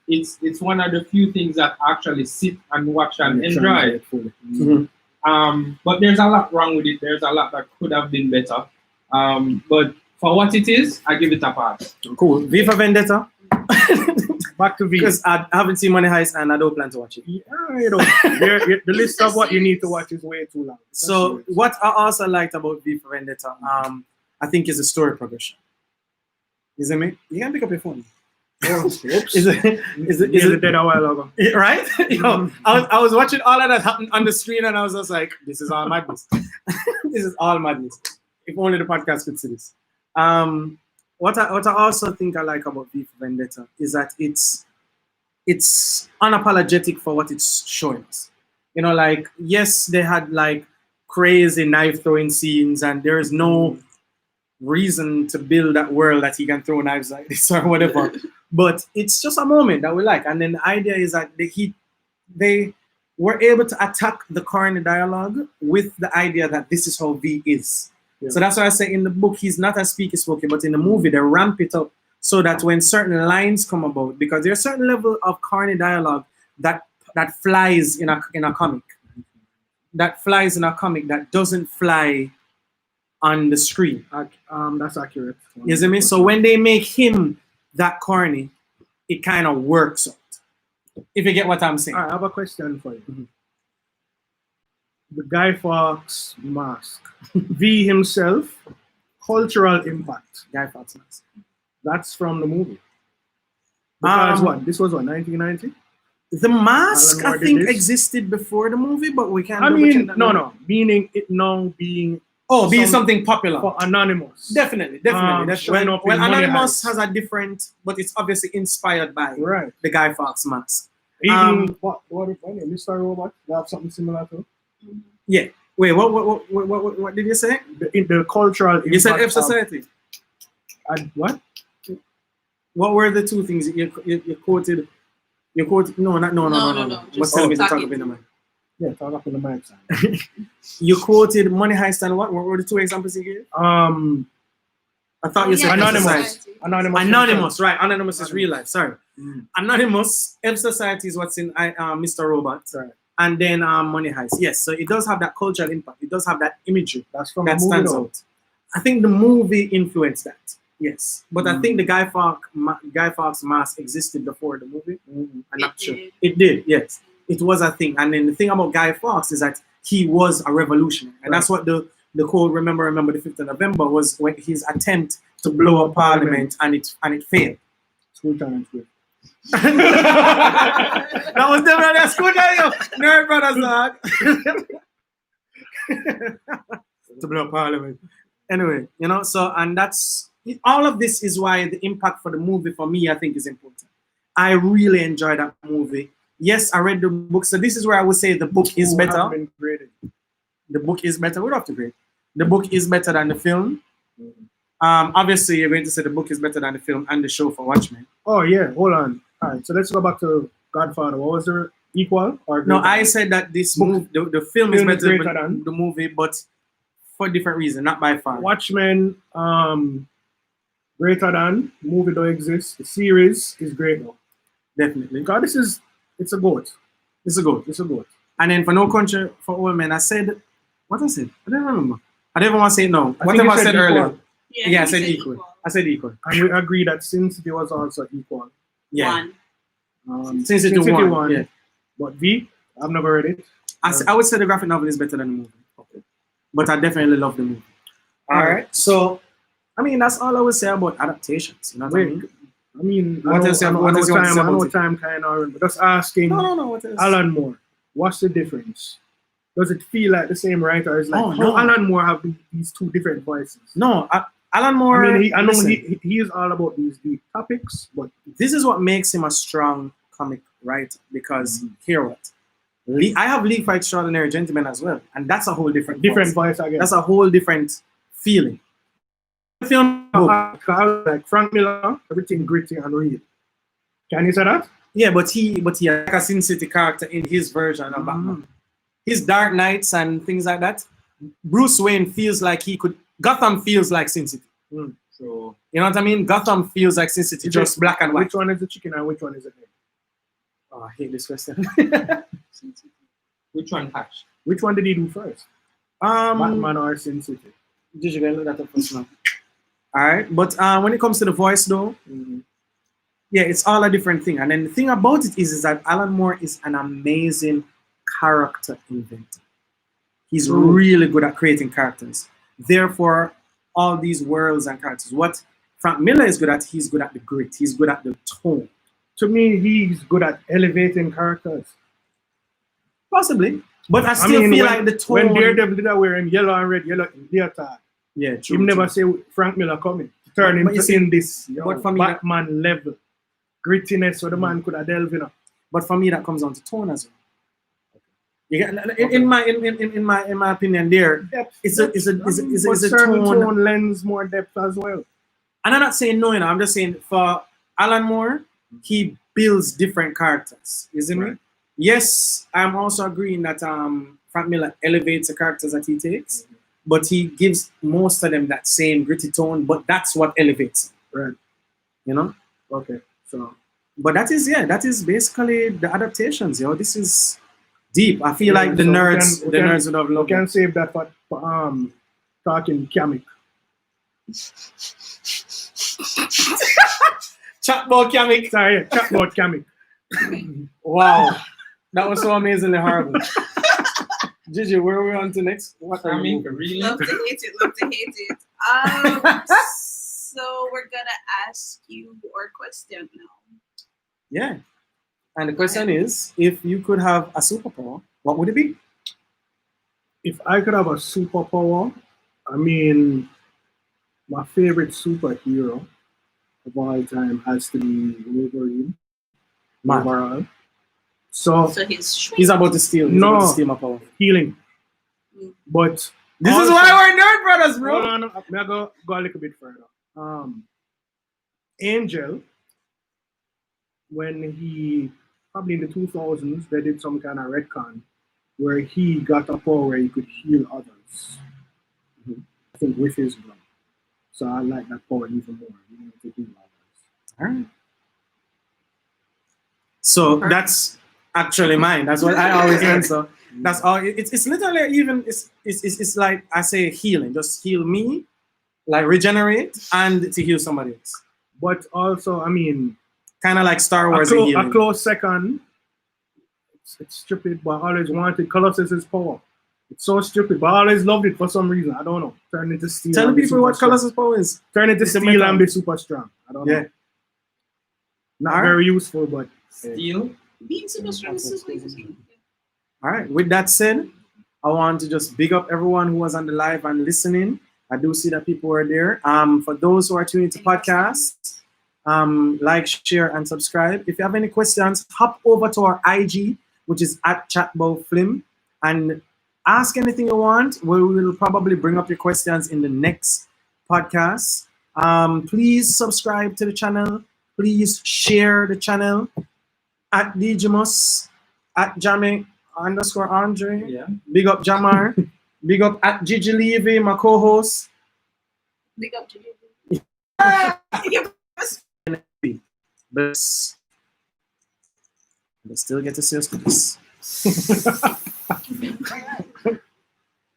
it's one of the few things that actually sit and watch and enjoy. But there's a lot wrong with it. There's a lot that could have been better. But for what it is, I give it a pass. Cool. V for Vendetta. Back to V. Because I haven't seen Money Heist and I don't plan to watch it. Yeah, you know, the list of what you need to watch is way too long. So what I also liked about V for Vendetta, I think is the story progression. You see me? You can pick up your phone. Oh, oops. Is it dead a while ago? right? You know, I was watching all of that happen on the screen and I was just like, this is all madness. This is all madness. If only the podcast could see this. What I also think I like about V for Vendetta is that it's unapologetic for what it's showing us. You know, like, yes, they had like crazy knife throwing scenes and there is no reason to build that world that he can throw knives like this or whatever. But it's just a moment that we like. And then the idea is that they were able to attack the corny dialogue with the idea that this is how V is. Yeah. So that's why I say in the book, he's not as speaky-spoken, but in the movie, they ramp it up so that when certain lines come about, because there's a certain level of corny dialogue that flies in a comic. That flies in a comic that doesn't fly on the screen. That's accurate. You see me? So when they make him that corny, it kind of works out. If you get what I'm saying. I have a question for you. Mm-hmm. The Guy Fawkes mask. V himself, cultural impact. Guy Fawkes mask. That's from the movie. Because what? This was what, 1990? The mask, I think, existed before the movie, but we can't. I mean, no. Meaning it now being. Oh, being something popular. For Anonymous. Definitely. Well, Anonymous has a different, but it's obviously inspired by the Guy Fawkes mask. Even what if Mr. Robot? They have something similar to? Yeah. Wait, what did you say? The cultural impact. You said F Society. What? What were the two things you quoted? You quoted no. Just tell me to talk up in the mic. Yeah, talk up in the mic. Son. You quoted Money Heist and what? What were the two examples you gave? I thought you said Anonymous. Anonymous, right? Anonymous is real life. Sorry. Anonymous, F Society is what's in Mr. Robot. Right. And then Money Heist. Yes, so it does have that cultural impact. It does have that imagery that stands out. I think the movie influenced that. Yes, but I think the Guy Fawkes mask existed before the movie. I'm not sure. It did. Yes, it was a thing. And then the thing about Guy Fawkes is that he was a revolutionary, and that's what the quote "Remember the 5th of November" was, when his attempt to blow up Parliament and it failed. School time. That was definitely a school time, nerd brothers, dog. To blow up Parliament. Anyway, you know, so, and that's, all of this is why the impact for the movie, for me, I think is important. I really enjoyed that movie. Yes, I read the book, so this is where I would say the book is better. The book is better. We don't have to grade. The book is better than the film. Obviously, you're going to say the book is better than the film and the show for Watchmen. Oh, yeah. Hold on. All right. So let's go back to Godfather. What was there? Equal? Or no, I said that this movie, the film is better than the movie, but for different reasons, not by far. Watchmen, greater than. Movie don't exist. The series is great though. Definitely. Because it's a goat. It's a goat. And then for No Country for Old Men, I said, what I said? I don't remember. I didn't want to say no. Whatever I said earlier. Yeah, I said equal. I said equal. And we agree that Sin City was also equal. Yeah. Sin City won. Yeah. But V, I've never read it. I would say the graphic novel is better than the movie. Okay. But I definitely love the movie. All right. So, I mean, that's all I would say about adaptations. You know what I mean? I mean, I know time kind of, but just asking Alan Moore, what's the difference? Does it feel like the same writer? Is like, no, Alan Moore have these two different voices? No, Alan Moore. I mean, I know he is all about these deep topics, but this is what makes him a strong comic writer. Because hear what, I have League for Extraordinary Gentlemen as well, and that's a whole different voice again. That's a whole different feeling. Film like Frank Miller, everything gritty and real. Can you say that? Yeah, but he had a Sin City character in his version of Batman. His Dark Knights and things like that. Bruce Wayne feels like Gotham feels like Sin City. So you know what I mean? Gotham feels like Sin City, just black and white. Which one is the chicken and which one is the egg? Oh, I hate this question. Which one hash? Which one did he do first? Batman or Sin City? Did you guys look that up first now? All right, but when it comes to the voice though, yeah, it's all a different thing. And then the thing about it is that Alan Moore is an amazing character inventor. He's really good at creating characters. Therefore, all these worlds and characters. What Frank Miller is good at, he's good at the grit. He's good at the tone. To me, he's good at elevating characters. Possibly. But I still feel like the tone. When Daredevil did that wearing yellow and red, yellow leotard. Yeah, true. You never say Frank Miller coming. Turn him in this but for me, Batman level. Grittiness, so the man could have delved in. But for me, that comes down to tone as well. You get, in my opinion, there Depth, it's a certain tone. tone lends more depth as well. And I'm not saying no, you know, I'm just saying for Alan Moore, he builds different characters. You see me? Yes, I'm also agreeing that Frank Miller elevates the characters that he takes, but he gives most of them that same gritty tone. But that's what elevates them. Right. You know? Okay. So, but that is basically the adaptations. You know, this is deep. I feel like the nerds would have loved. We can save that for talking comic. Chat Bout Flim. Sorry, Chat Bout Flim. Wow, that was so amazingly horrible. Gigi, where are we on to next? What are you really? Love to hate it. Love to hate it. So we're gonna ask you our question now. Yeah, and the question is, if you could have a superpower, what would it be? If I could have a superpower, I mean, my favorite superhero of all time has to be Wolverine. Overall. So he's about to steal. He's about to steal my power. Healing. But this is why we're nerd brothers, bro. No. May I go a little bit further. Angel, when he probably in the 2000s, they did some kind of retcon where he got a power where he could heal others. I think with his blood. So I like that power even more. You know, to heal others. All right. So that's actually mine. That's what I always answer. That's all. It's literally even. It's like I say healing. Just heal me, like regenerate, and to heal somebody else. But also, I mean, kind of like Star Wars. A close second. It's stupid, but I always wanted Colossus's power. It's so stupid, but I always loved it for some reason. I don't know. Turn into steel. Tell the people what Colossus power is. Turn into steel and be super strong. I don't know. Not very useful, but steel. Being super strong is super interesting. All right. With that said, I want to just big up everyone who was on the live and listening. I do see that people were there. For those who are tuning to podcasts, like, share, and subscribe. If you have any questions, hop over to our IG, which is at Chat Bout Flim, and ask anything you want. We will probably bring up your questions in the next podcast. Please subscribe to the channel. Please share the channel. At DJMus, at Jamie_Andre. Yeah. Big up Jamar. Big up at Jheanelle Levy, my co-host. Big up Jheanelle Levy. But they still get to see us do this.